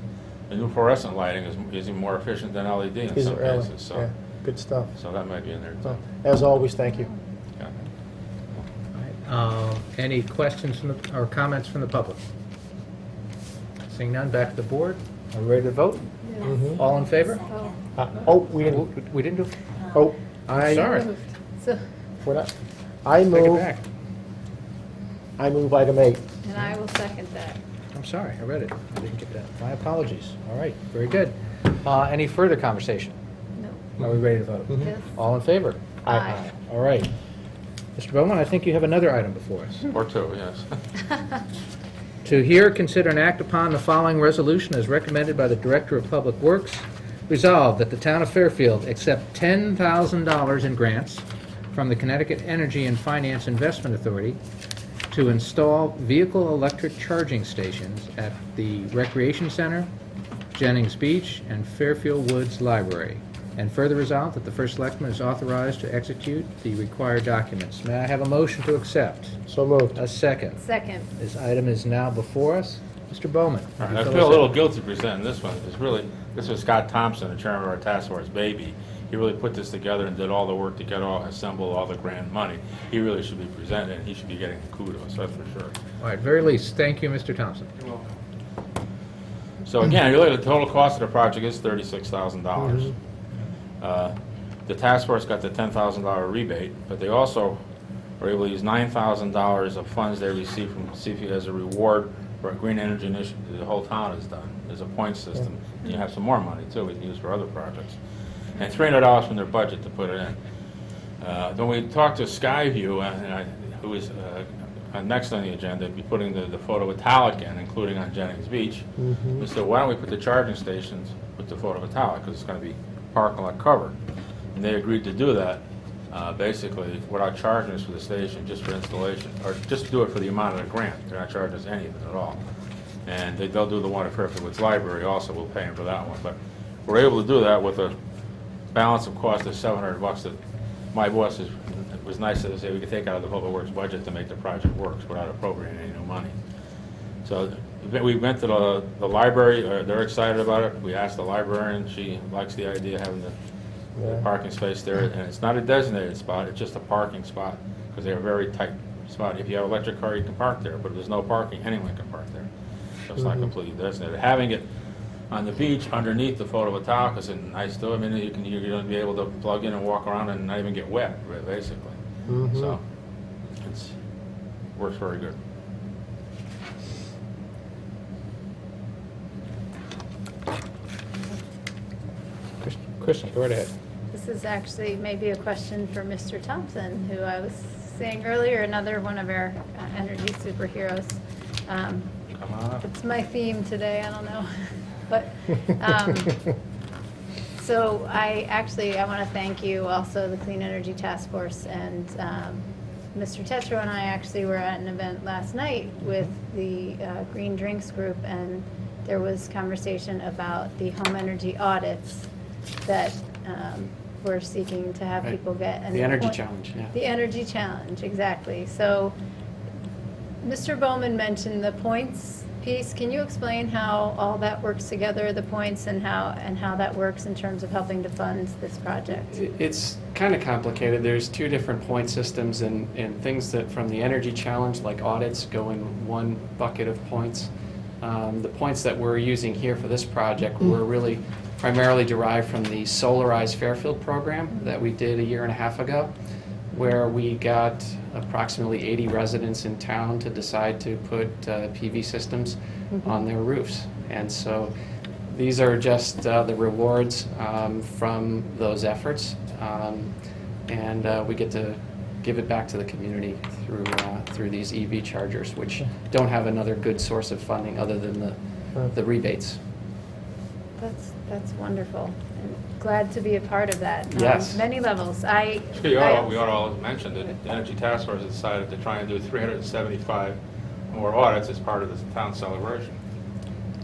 the new fluorescent lighting is even more efficient than LED in Is some it really? cases. Yeah, good stuff. So that might be in there So, too. as always, thank you. Yeah. Any questions or comments from the public? Seeing none, back to the board. Are we ready to vote? All in favor? We didn't, We didn't do, oh, sorry. So, we're not, I Take it move, back. item 8. and I will second that. I'm sorry, I read it. I didn't get that. My apologies. All right, very good. Any further conversation? No. Are we ready to vote? Yes. All in favor? Aye. All right. Mr. Bowman, I think you have another item before us. Or two, yes. To hear, consider, and act upon the following resolution as recommended by the Director of Public Works. Resolved that the town of Fairfield accept $10,000 in grants from the Connecticut Energy and Finance Investment Authority to install vehicle electric charging stations at the Recreation Center, Jennings Beach, and Fairfield Woods Library. And further resolved that the First Selectman is authorized to execute the required documents. May I have a motion to accept? So moved. A second. Second. This item is now before us. Mr. Bowman. All right, I fill feel a us little in. guilty presenting this one. This was Scott Thompson, the chairman of our task force, baby. He really put this together and did all the work to assemble all the grant money. He really should be presented, and he should be getting the kudos, that's for sure. All right, very least, thank you, Mr. Thompson. So again, you look at the total cost of the project is $36,000. The task force got the $10,000 rebate, but they also were able to use $9,000 of funds they received from CFE as a reward for a green energy initiative the whole town has done. There's a point system. And you have some more money, too, we can use for other projects. And $300 from their budget to put it in. Then we talked to Skyview, who is next on the agenda, be putting the photovoltaic in, including on Jennings Beach. We said, why don't we put the charging stations with the photovoltaic, because it's going to be parking lot covered. And they agreed to do that, basically, without charging us for the station, just for installation, or just do it for the amount of the grant. They're not charging us anything at all. And they'll do the one at Fairfield's Library also, we'll pay them for that one. But we're able to do that with a balance of cost of $700 that my boss it was nice to say we could take out of the Public Works budget to make the project work without appropriating any new money. So we went to the library, they're excited about it. We asked the librarian, she likes the idea of having the parking space there. And it's not a designated spot, it's just a parking spot, because they're a very tight spot. If you have an electric car, you can park there, but if there's no parking, anyone can park there. So it's not completely designated. Having it on the beach underneath the photovoltaic is nice too. I mean, you're going to be able to plug in and walk around and not even get wet, right, basically. So it works very good. Kristen, go right ahead. This is actually maybe a question for Mr. Thompson, who I was saying earlier, another one of our energy superheroes. Come on up. It's my theme today, I don't know. But, so I want to thank you, also the Clean Energy Task Force, and Mr. Tetro and I actually were at an event last night with the Green Drinks Group, and there was conversation about the home energy audits that we're seeking to have people get. And The energy challenge, yeah. The energy challenge, exactly. So Mr. Bowman mentioned the points piece. Can you explain how all that works together, the points, and how that works in terms of helping to fund this project? It's kind of complicated. There's two different point systems, and things that from the energy challenge, like audits, go in one bucket of points. The points that we're using here for this project were really primarily derived from the Solarize Fairfield program that we did a year and a half ago, where we got approximately 80 residents in town to decide to put PV systems on their roofs. And so these are just the rewards from those efforts, and we get to give it back to the community through these EV chargers, which don't have another good source of funding other than the rebates. That's wonderful. And glad to be a part of that. Yes. Many levels. We ought to all mention that the Energy Task Force has decided to try and do 375 more audits as part of the town celebration.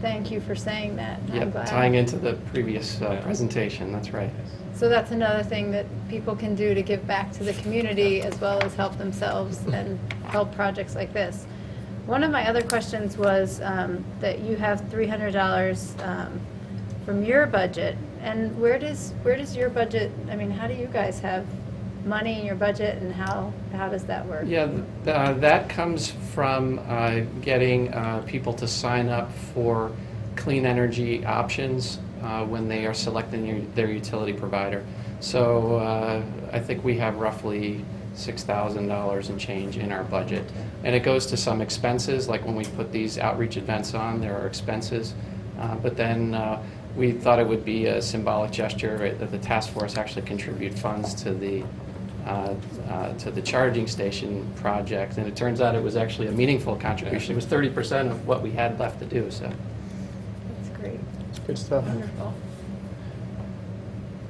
Thank you for saying that. I'm Yep, glad. tying into the previous presentation, that's right. So that's another thing that people can do to give back to the community as well as help themselves and help projects like this. One of my other questions was that you have $300 from your budget, and where does your budget, I mean, how do you guys have money in your budget, and how does that work? Yeah, that comes from getting people to sign up for clean energy options when they are selecting their utility provider. So I think we have roughly $6,000 and change in our budget. And it goes to some expenses, like when we put these outreach events on, there are expenses. But then we thought it would be a symbolic gesture, right, that the task force actually contribute funds to the charging station project. And it turns out it was actually a meaningful contribution. It was 30% of what we had left to do, so. That's great. Good stuff. Wonderful.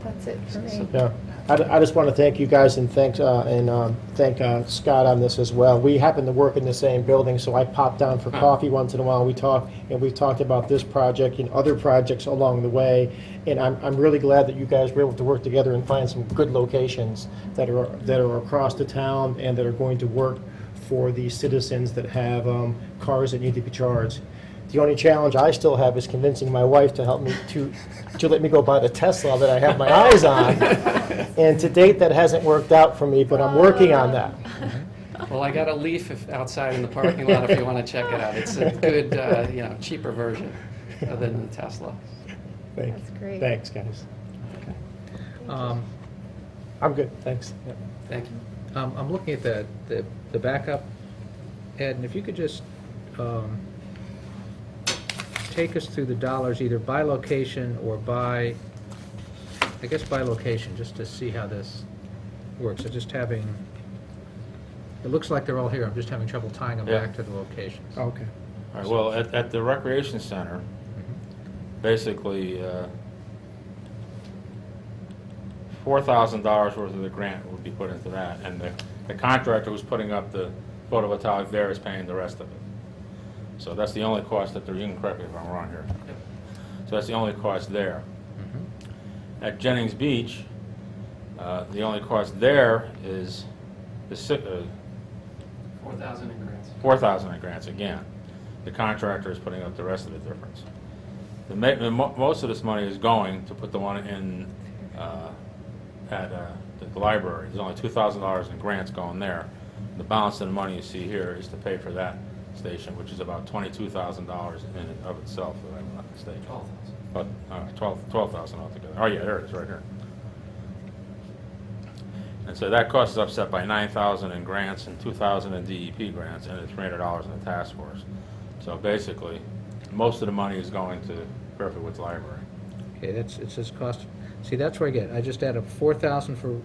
That's it for me. Yeah, I just want to thank you guys and thank Scott on this as well. We happen to work in the same building, so I pop down for coffee once in a while. We talk, and we've talked about this project and other projects along the way. And I'm really glad that you guys were able to work together and find some good locations that are across the town and that are going to work for the citizens that have cars that need to be charged. The only challenge I still have is convincing my wife to help me to let me go buy the Tesla that I have my eyes on. And to date, that hasn't worked out for me, but I'm working on that. Well, I got a Leaf outside in the parking lot if you want to check it out. It's a good, cheaper version than the Tesla. That's great. Thanks, guys. Um, I'm good, thanks. Yep. Thank you. I'm looking at the backup, Ed, and if you could just take us through the dollars either by location or by, I guess by location, just to see how this works. So just having, it looks like they're all here, I'm just having trouble tying them Yeah. back to the locations. Okay. All right, well, at the recreation center, basically, $4,000 worth of the grant would be put into that, and the contractor who's putting up the photovoltaic there is paying the rest of it. So that's the only cost that you can correct me if I'm wrong here. So that's the only cost there. At Jennings Beach, the only cost there is the 4,000 in grants. 4,000 in grants again. The contractor is putting up the rest of the difference. Most of this money is going to put the one in at the library. There's only $2,000 in grants going there. The balance of the money you see here is to pay for that station, which is about $22,000 in and of itself, if I'm not mistaken. 12,000. But 12,000 altogether. Oh yeah, there it is, right here. And so that cost is offset by 9,000 in grants and 2,000 in DEP grants and $300 in the task force. So basically, most of the money is going to Fairfield Woods Library. Okay, it says cost, see, that's where I get, I just add up 4,000 for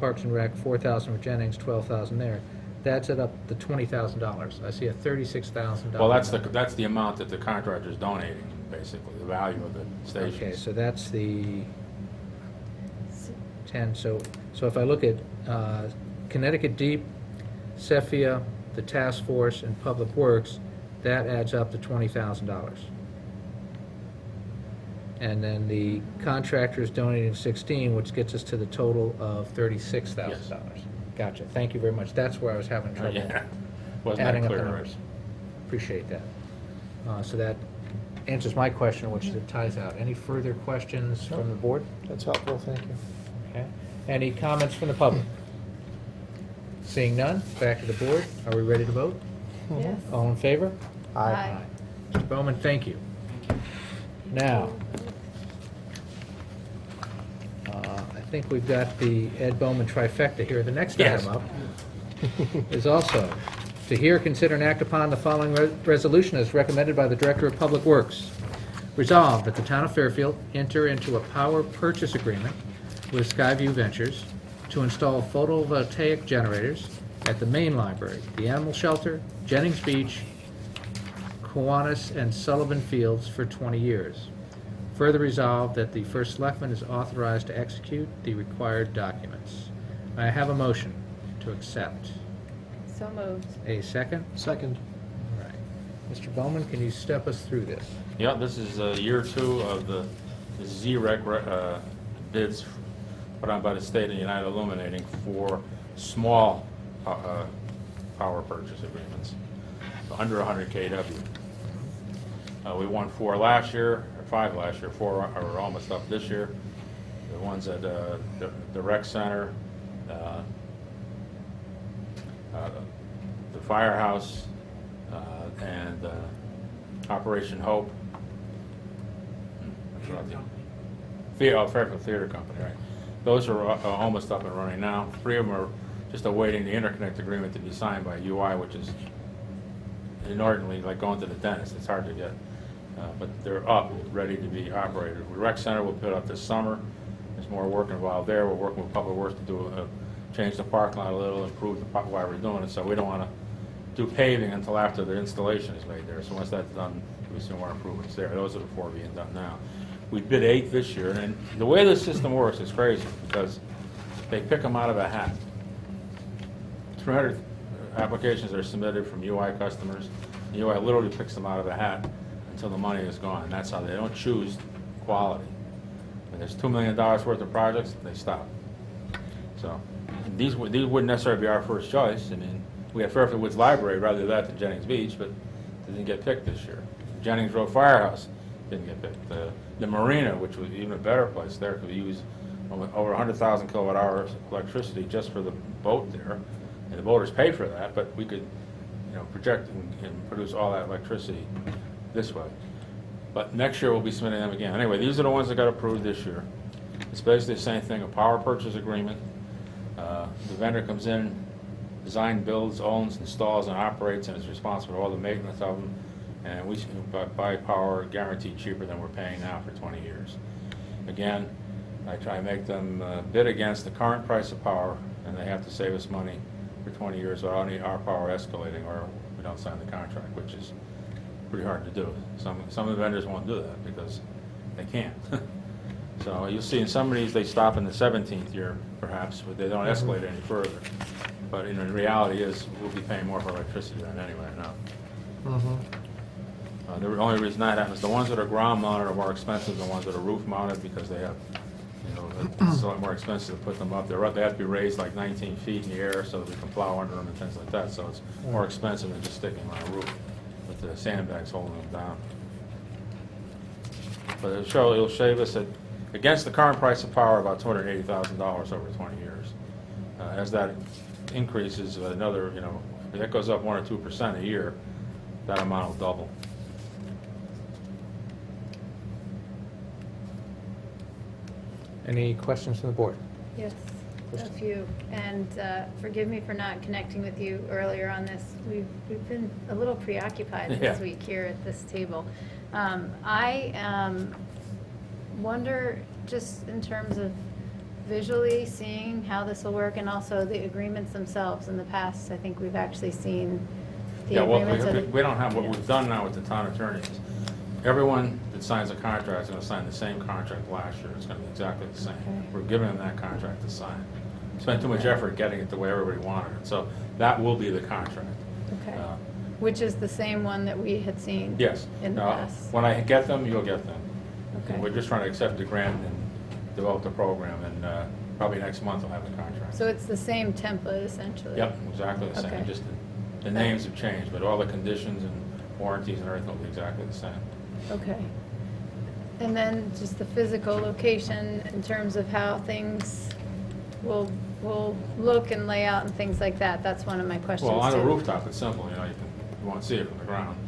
Parks and Rec, 4,000 for Jennings, 12,000 there. That's at up to $20,000. I see a $36,000. Well, that's the amount that the contractor's donating, basically, the value of the station. Okay, so that's the 10, so if I look at Connecticut Deep, Cephia, the Task Force, and Public Works, that adds up to $20,000. And then the contractor is donating 16, which gets us to the total of $36,000. Yes. Gotcha, thank you very much. That's where I was having trouble Yeah, wasn't adding that up the clear? numbers. Appreciate that. So that answers my question, which it ties out. Any further questions from the board? That's helpful, thank you. Okay. Any comments from the public? Seeing none, back to the board. Are we ready to vote? Yes. All in favor? Aye. Mr. Bowman, thank you. Now, I think we've got the Ed Bowman trifecta here. The next Yes. item up is also to hear, consider, and act upon the following resolution as recommended by the Director of Public Works. Resolved that the Town of Fairfield enter into a power purchase agreement with Skyview Ventures to install photovoltaic generators at the main library, the animal shelter, Jennings Beach, Kiwanis, and Sullivan Fields for 20 years. Further resolved that the First Selectman is authorized to execute the required documents. I have a motion to accept. So moved. A second? Second. All right. Mr. Bowman, can you step us through this? Yeah, this is year 2 of the ZREC bids put on by the state and United Illuminating for small power purchase agreements, under 100 kW. We won 4 last year, or 5 last year, 4 are almost up this year. The ones at the rec center, the firehouse, and Operation Hope. Fairfield Theater Company, right. Those are almost up and running now. 3 of them are just awaiting the interconnect agreement to be signed by UI, which is inordinately like going to the dentist. It's hard to get. But they're up, ready to be operated. The rec center will put up this summer. There's more work involved there. We're working with Public Works to do change the parking lot a little, improve why we're doing it. So we don't want to do paving until after the installation is made there. So once that's done, we see more improvements there. Those are the 4 being done now. We bid 8 this year, and the way this system works is crazy because they pick them out of a hat. 300 applications are submitted from UI customers. UI literally picks them out of a hat until the money is gone. And that's how they don't choose quality. When there's $2 million worth of projects, they stop. So these wouldn't necessarily be our first choice. I mean, we had Fairfield Woods Library rather than that than Jennings Beach, but they didn't get picked this year. Jennings Road Firehouse didn't get picked. The marina, which was even a better place there, could use over 100,000 kilowatt hours of electricity just for the boat there, and the boaters paid for that, but we could, project and produce all that electricity this way. But next year we'll be submitting them again. Anyway, these are the ones that got approved this year. It's basically the same thing, a power purchase agreement. The vendor comes in, design, builds, owns, installs, and operates, and is responsible for all the maintenance of them. And we buy power guaranteed cheaper than we're paying now for 20 years. Again, I try to make them bid against the current price of power, and they have to save us money for 20 years without any our power escalating, or we don't sign the contract, which is pretty hard to do. Some of the vendors won't do that because they can't. So you'll see in some of these they stop in the 17th year, perhaps, but they don't escalate any further. But the reality is we'll be paying more for electricity than anyway now. The only reason that happens, the ones that are ground mounted are more expensive than the ones that are roof mounted because they have, it's a lot more expensive to put them up. They have to be raised like 19 feet in the air so that we can plow under them and things like that. So it's more expensive than just sticking them on a roof with the sandbags holding them down. But it'll save us against the current price of power about $280,000 over 20 years. As that increases another, if that goes up 1 or 2% a year, that amount will double. Any questions from the board? Yes, a few. And forgive me for not connecting with you earlier on this. We've been a little preoccupied this week here at this table. I wonder, just in terms of visually seeing how this will work, and also the agreements themselves. In the past, I think we've actually seen the agreements. We don't have what we've done now with the town attorneys. Everyone that signs a contract is going to sign the same contract last year. It's going to be exactly the same. Okay. We're giving them that contract to sign. Spent too much effort getting it the way everybody wanted it. So that will be the contract. Okay. Which is the same one that we had seen Yes. in the past. When I get them, you'll get them. Okay. And we're just trying to accept the grant and develop the program, and probably next month I'll have the contract. So it's the same template, essentially? Yep, exactly the same. Okay. Just the names have changed, but all the conditions and warranties and everything will be exactly the same. Okay. And then just the physical location in terms of how things will look and lay out and things like that. That's one of my questions, Well, on the too. rooftop, it's simple, you won't see it from the ground.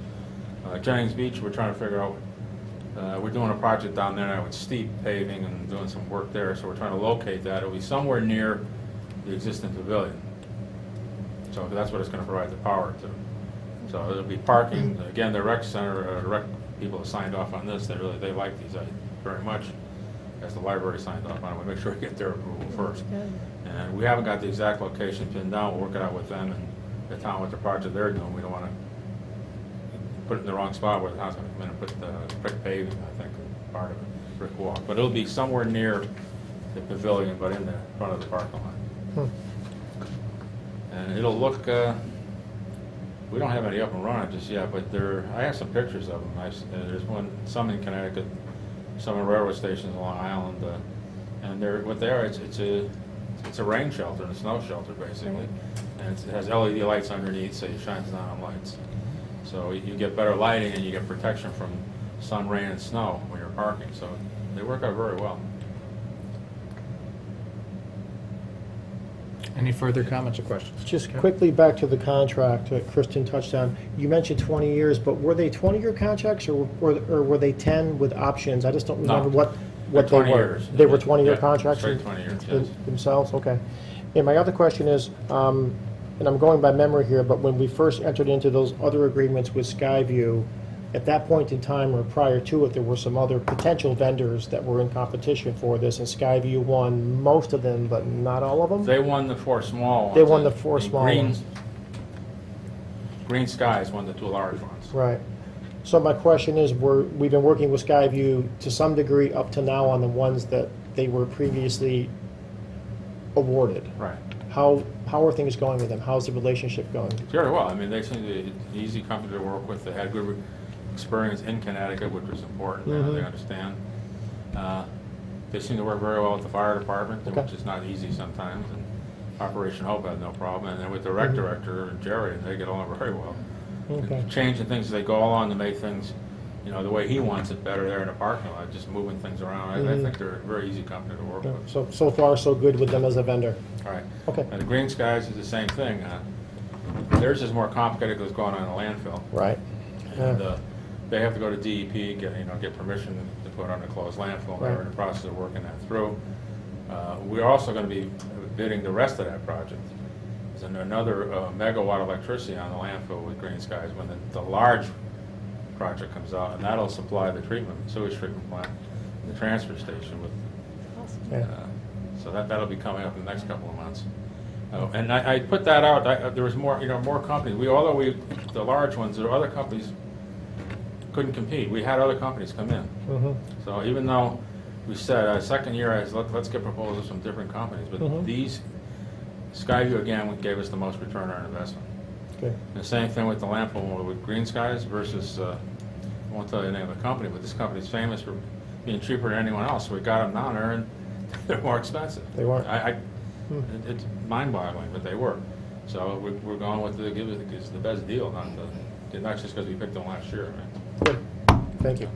Jennings Beach, we're trying to figure out, we're doing a project down there now with steep paving and doing some work there, so we're trying to locate that. It'll be somewhere near the existing pavilion. So that's what it's going to provide the power to. So it'll be parking. Again, the rec center, rec people have signed off on this. They like these very much, as the library signed off on it. We make sure we get their approval first. Good. And we haven't got the exact location pinned down. We'll work it out with them and the town with the project they're doing. We don't want to put it in the wrong spot where the town's going to come in and put the brick paving, I think, part of it, brick walk. But it'll be somewhere near the pavilion, but in the front of the parking lot. And it'll look, we don't have any up and running just yet, but I have some pictures of them. There's some in Connecticut, some in railroad stations along Island, and what they are, it's a rain shelter and a snow shelter basically, and it has LED lights underneath, so it shines down on lights. So you get better lighting and you get protection from sun, rain, and snow when you're parking. So they work out very well. Any further comments or questions? Just quickly back to the contract that Kristen touched on. You mentioned 20 years, but were they 20-year contracts or were they 10 with options? I just don't remember what They're they 20 were. years. They were 20-year Yeah, contracts? straight 20 years, yes. Themselves? Okay. And my other question is, and I'm going by memory here, but when we first entered into those other agreements with Skyview, at that point in time or prior to it, there were some other potential vendors that were in competition for this, and Skyview won most of them, but not all of them? They won the 4 small ones. They won the and 4 small ones. Green Skies won the 2 large ones. Right. So my question is, we've been working with Skyview to some degree up to now on the ones that they were previously awarded. Right. How are things going with them? How's the relationship going? Very well. I mean, they seem to be an easy company to work with. They had good experience in Connecticut, which was important. They understand. They seem to work very well with the fire department, which is not easy sometimes. And Operation Hope had no problem. And then with the rec director, Jerry, they get along very well. Okay. Changing things as they go along to make things you know, the way he wants it better there in the parking lot, just moving things around. I think they're a very easy company to work Yeah, with. so far, so good with them as a vendor. All right. Okay. And the Green Skies is the same thing. Theirs is more complicated because it's going on in a landfill. Right. And Yeah. they have to go to DEP, get permission to put on a closed landfill. They're in the process of working that through. We're also going to be bidding the rest of that project. There's another megawatt electricity on the landfill with Green Skies when the large project comes out, and that'll supply the sewage treatment plant, and the transfer station with. Yeah. So that'll be coming up in the next couple of months. And I put that out. There was more companies. Although the large ones, there were other companies couldn't compete. We had other companies come in. Mhm. So even though we said second year, let's get proposals from different companies, but these Skyview again gave us the most return on investment. Okay. And the same thing with the landfill with Green Skies versus I won't tell you the name of the company, but this company's famous for being cheaper than anyone else. So we got them down there, and they're more expensive. They weren't. It's mind-boggling, but they were. So we're going with it's the best deal, not just because we picked them last year. Right? Good. Thank you.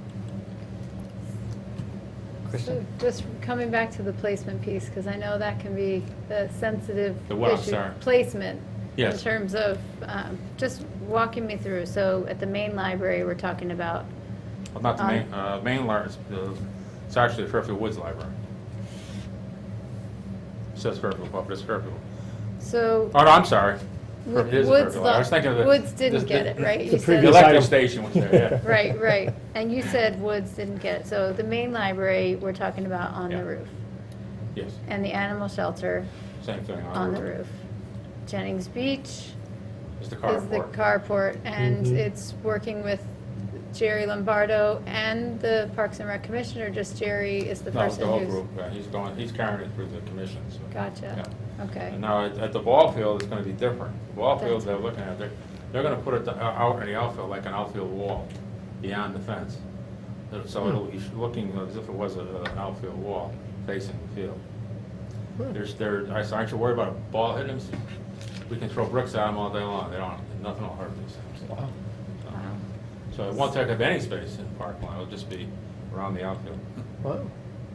So just coming back to the placement piece, because I know that can be a sensitive The what? issue. Sorry. Placement. Yes. In terms of, just walking me through. So at the main library, we're talking about. Well, not the main library. It's actually the Fairfield Woods Library. It says Fairfield, but it's Fairfield. So. Oh, no, I'm sorry. It is Woods, Fairfield. I was thinking of Woods didn't get it, right? You The said electric item. station was there, yeah. Right, right. And you said Woods didn't get it. So the main library, we're talking about on Yeah. the roof. Yes, And the animal shelter same thing. on the roof. Jennings Beach It's the is the carport. carport, and Mhm. it's working with Jerry Lombardo and the Parks and Rec Commissioner, just Jerry is the No, person the whole who's. group. He's carrying it through the commission, so. Gotcha, okay. And now at the ball field, it's gonna be different. The ball field they're looking at, they're gonna put it out in the outfield like an outfield wall beyond the fence. So it'll be looking as if it was an outfield wall facing the field. I aren't you worried about a ball hitting them? We can throw bricks at them all day long. Nothing will hurt these things. Wow. So it won't take up any space in the parking lot. It'll just be around the outfield. Wow.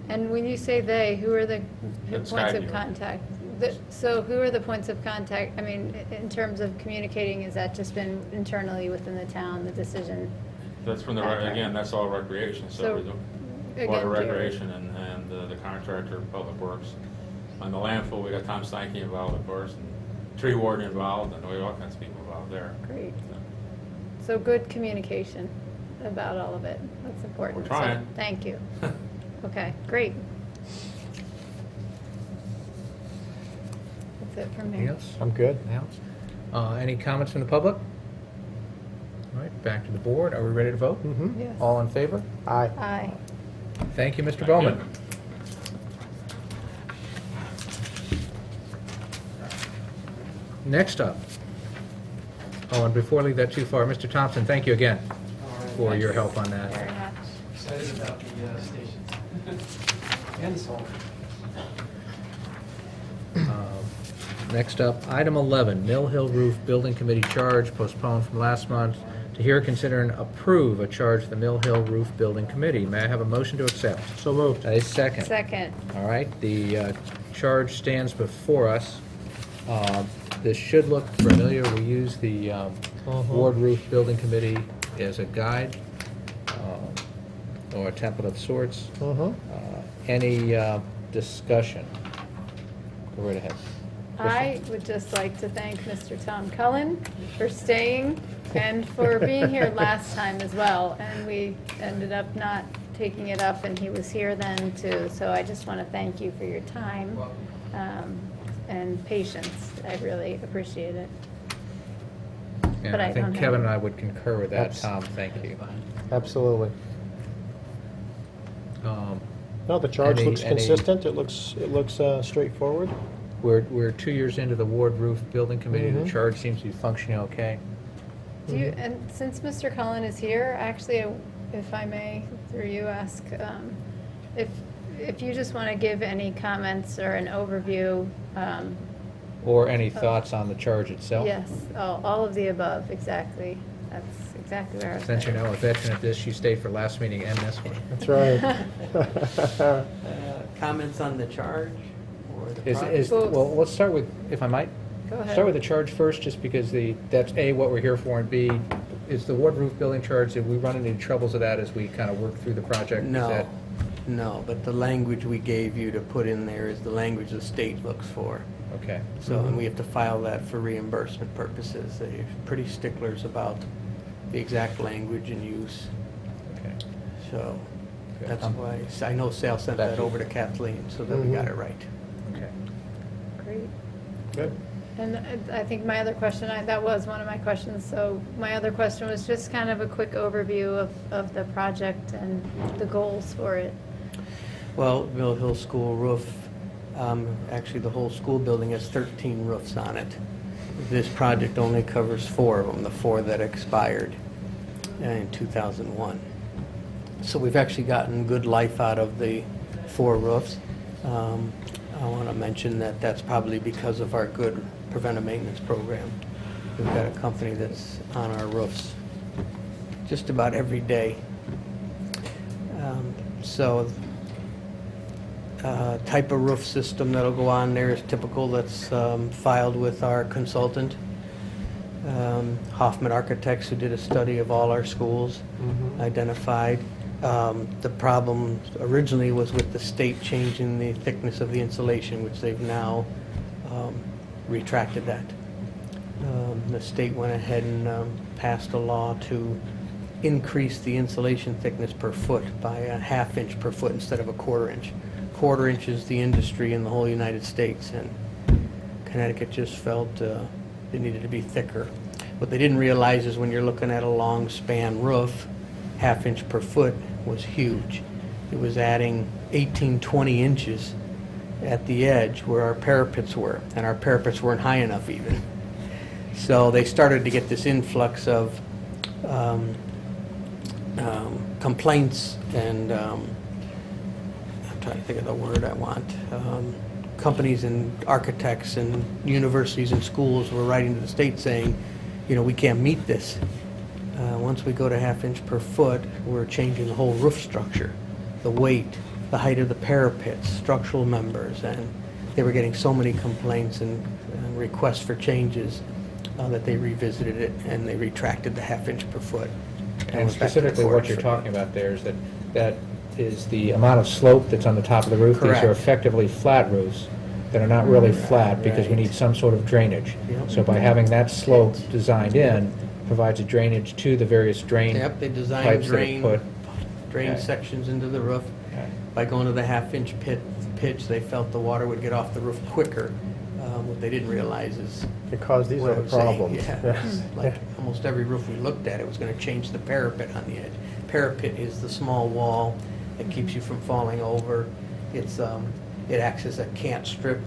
And when you say they, who are the That's points of Skyview. contact? So who are the points of contact? I mean, in terms of communicating, has that just been internally within the town, the decision? That's from Okay. again, that's all recreation. So, So we do again, Board of Jerry. Recreation and the contractor, Public Works. On the landfill, we got Tom Steinke involved, of course, and tree warden involved, and we have all kinds of people involved there. Great. So good communication about all of it. That's important. We're trying. So, thank you. Okay, great. That's it from me. Anything else? I'm good. Anything else? Any comments from the public? All right, back to the board. Are we ready to vote? Mm-hmm. Yes. All in favor? Aye. Aye. Thank you, Mr. Thank Bowman. you. Next up, and before I leave that too far, Mr. Thompson, thank you again for your help on that. Very much. Excited about the stations. And the solar. Next up, item 11, Mill Hill Roof Building Committee charge postponed from last month to hear, consider, and approve a charge to the Mill Hill Roof Building Committee. May I have a motion to accept? So moved. A second. Second. All right, the charge stands before us. This should look familiar. We use the Ward Roof Building Committee as a guide or a template of sorts. Mm-hmm. Any discussion? Go right ahead. I would just like to thank Mr. Tom Cullen for staying and for being here last time as well. And we ended up not taking it up, and he was here then too. So I just want to thank you for your time and patience. I really appreciate it. And But I I think don't have Kevin and any. I would concur with that, Abs- Tom. Thank you. Absolutely. No, the charge Any- looks any- consistent. It looks straightforward. We're 2 years into the Ward Roof Building Committee. The Mhm. charge seems to be functioning okay. Do you, and since Mr. Cullen is here, actually, if I may, through you, ask if you just want to give any comments or an overview. Or any thoughts on the charge itself? Yes, all of the above, exactly. That's exactly where I was. Since you're now a veteran of this, you stayed for last meeting and this one. That's right. Comments on the charge or the project? Well, let's start with, if I might, Go ahead. start with the charge first, just because that's A, what we're here for, and B, is the ward roof building charge, did we run into troubles with that as we kind of work through the project? Is that- No, but the language we gave you to put in there is the language the state looks for. Okay. So, and we have to file that for reimbursement purposes. They're pretty sticklers about the exact language and use. Okay. So Good. that's why, I know Sal sent that over to Kathleen so that we got it right. Okay. Great. Good. And I think my other question, that was one of my questions, so my other question was just kind of a quick overview of the project and the goals for it. Well, Mill Hill School roof, actually the whole school building has 13 roofs on it. This project only covers 4 of them, the 4 that expired in 2001. So we've actually gotten good life out of the 4 roofs. I want to mention that that's probably because of our good preventive maintenance program. We've got a company that's on our roofs just about every day. Type of roof system that'll go on there is typical, that's filed with our consultant, Hoffman Architects, who did a study of all our schools, identified. The problem originally was with the state changing the thickness of the insulation, which they've now retracted that. The state went ahead and passed a law to increase the insulation thickness per foot by a 1/2 inch per foot instead of a 1/4 inch. 1/4 inch is the industry in the whole United States, and Connecticut just felt it needed to be thicker. What they didn't realize is when you're looking at a long span roof, 1/2 inch per foot was huge. It was adding 18, 20 inches at the edge where our parapets were, and our parapets weren't high enough even. So they started to get this influx of complaints and I'm trying to think of the word I want. Companies and architects and universities and schools were writing to the state saying, you know, we can't meet this. Once we go to 1/2 inch per foot, we're changing the whole roof structure, the weight, the height of the parapets, structural members, and they were getting so many complaints and requests for changes that they revisited it and they retracted the 1/2 inch per foot. And went back to the specifically what courts you're for- talking about there is that is the amount of slope that's on the top of the roof. These are Correct. effectively flat roofs that are not really flat because we right. need some sort of drainage. Yep. So by having that slope designed in, provides a drainage to the various drain Yep, they designed pipes that are drain put. Okay. sections into the roof. Okay. By going to the 1/2 inch pitch, they felt the water would get off the roof quicker. What they didn't realize is Because these what are the I'm saying, problems. yeah. Yes. Like almost every roof we looked at, it was going to change the parapet on the edge. Parapet is the small wall that keeps you from falling over. It acts as a cant strip,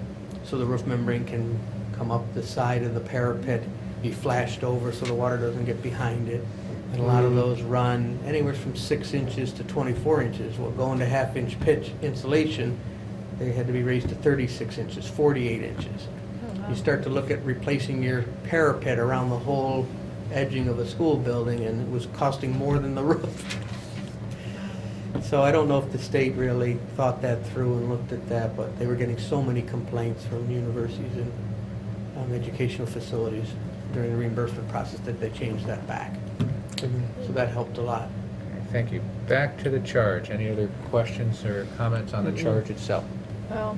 so the roof membrane can come up the side of the parapet, be flashed over so the water doesn't get behind it. And a lot of those run anywhere from 6 inches to 24 inches. Well, going to 1/2 inch pitch insulation, they had to be raised to 36 inches, 48 inches. You start to look at replacing your parapet around the whole edging of a school building, and it was costing more than the roof. So I don't know if the state really thought that through and looked at that, but they were getting so many complaints from universities and educational facilities during the reimbursement process that they changed that back. So that helped a lot. Thank you. Back to the charge. Any other questions or comments on the charge itself? Well,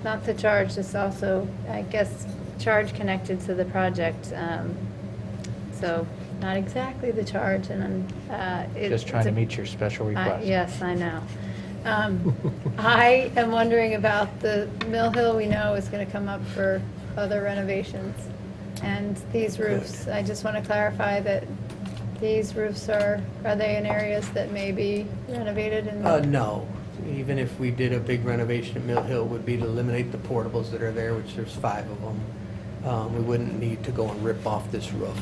not the charge, it's also, I guess, charge connected to the project. So not exactly the charge, and Just trying to meet your special request. Yes, I know. I am wondering about the Mill Hill, we know is going to come up for other renovations. And these roofs, I just want to clarify that these roofs are they in areas that may be renovated? No. Even if we did a big renovation at Mill Hill, would be to eliminate the portables that are there, which there's 5 of them. We wouldn't need to go and rip off this roof.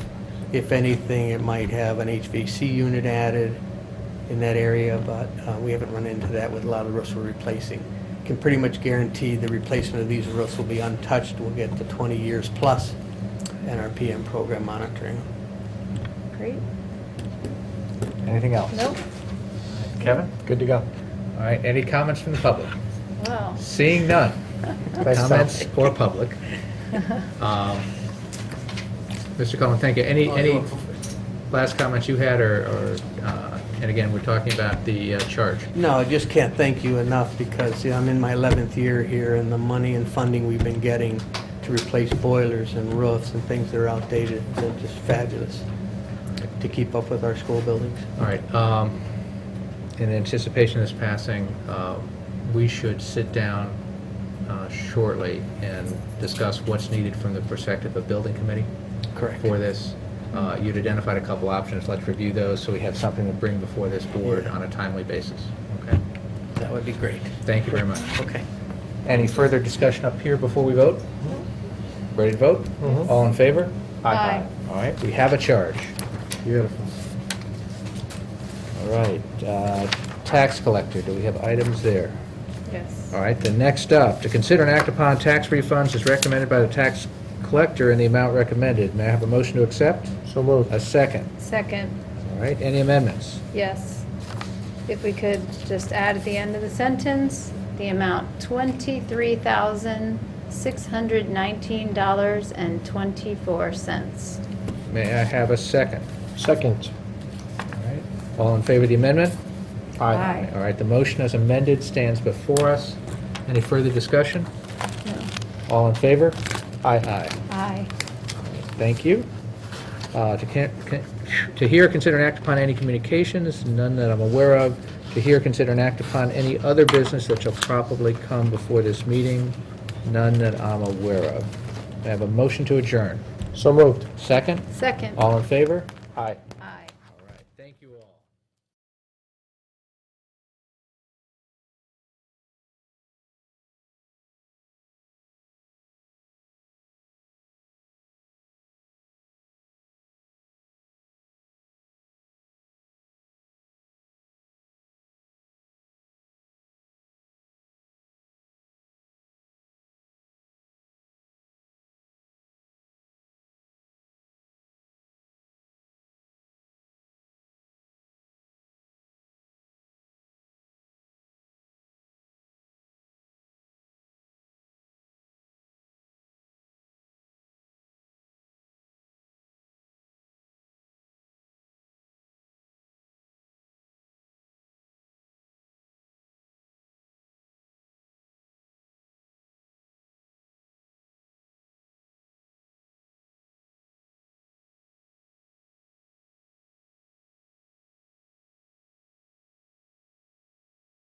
If anything, it might have an HVAC unit added in that area, but we haven't run into that with a lot of roofs we're replacing. Can pretty much guarantee the replacement of these roofs will be untouched. We'll get to 20 years plus in our PM program monitoring. Great. Anything else? Nope. Kevin? Good to go. All right, any comments from the public? Wow. Seeing none. Nice Comments job. or public? Mr. Cullen, thank you. Any last comments you had, and again, we're talking about the charge. No, I just can't thank you enough because I'm in my 11th year here, and the money and funding we've been getting to replace boilers and roofs and things that are outdated, they're just fabulous to keep up with our school buildings. All right, in anticipation of this passing, we should sit down shortly and discuss what's needed from the perspective of building committee. Correct. For this. You'd identified a couple options. Let's review those so we have something to bring before this board on a timely basis. Okay? That would be great. Thank you very much. Okay. Any further discussion up here before we vote? Ready to vote? Mhm. All in favor? Aye. All right, we have a charge. Beautiful. All right, tax collector, do we have items there? Yes. All right, the next up, to consider and act upon tax refunds as recommended by the tax collector in the amount recommended. May I have a motion to accept? So moved. A second. Second, All right, any amendments? yes. If we could just add at the end of the sentence, the amount $23,619.24. May I have a second? Second. All right, all in favor of the amendment? Aye. All right, the motion as amended stands before us. Any further discussion? No. All in favor? Aye. Aye. Aye. Thank you. To hear, consider, and act upon any communications, none that I'm aware of. To hear, consider, and act upon any other business that shall probably come before this meeting, none that I'm aware of. May I have a motion to adjourn? So moved. Second? Second. All in favor? Aye.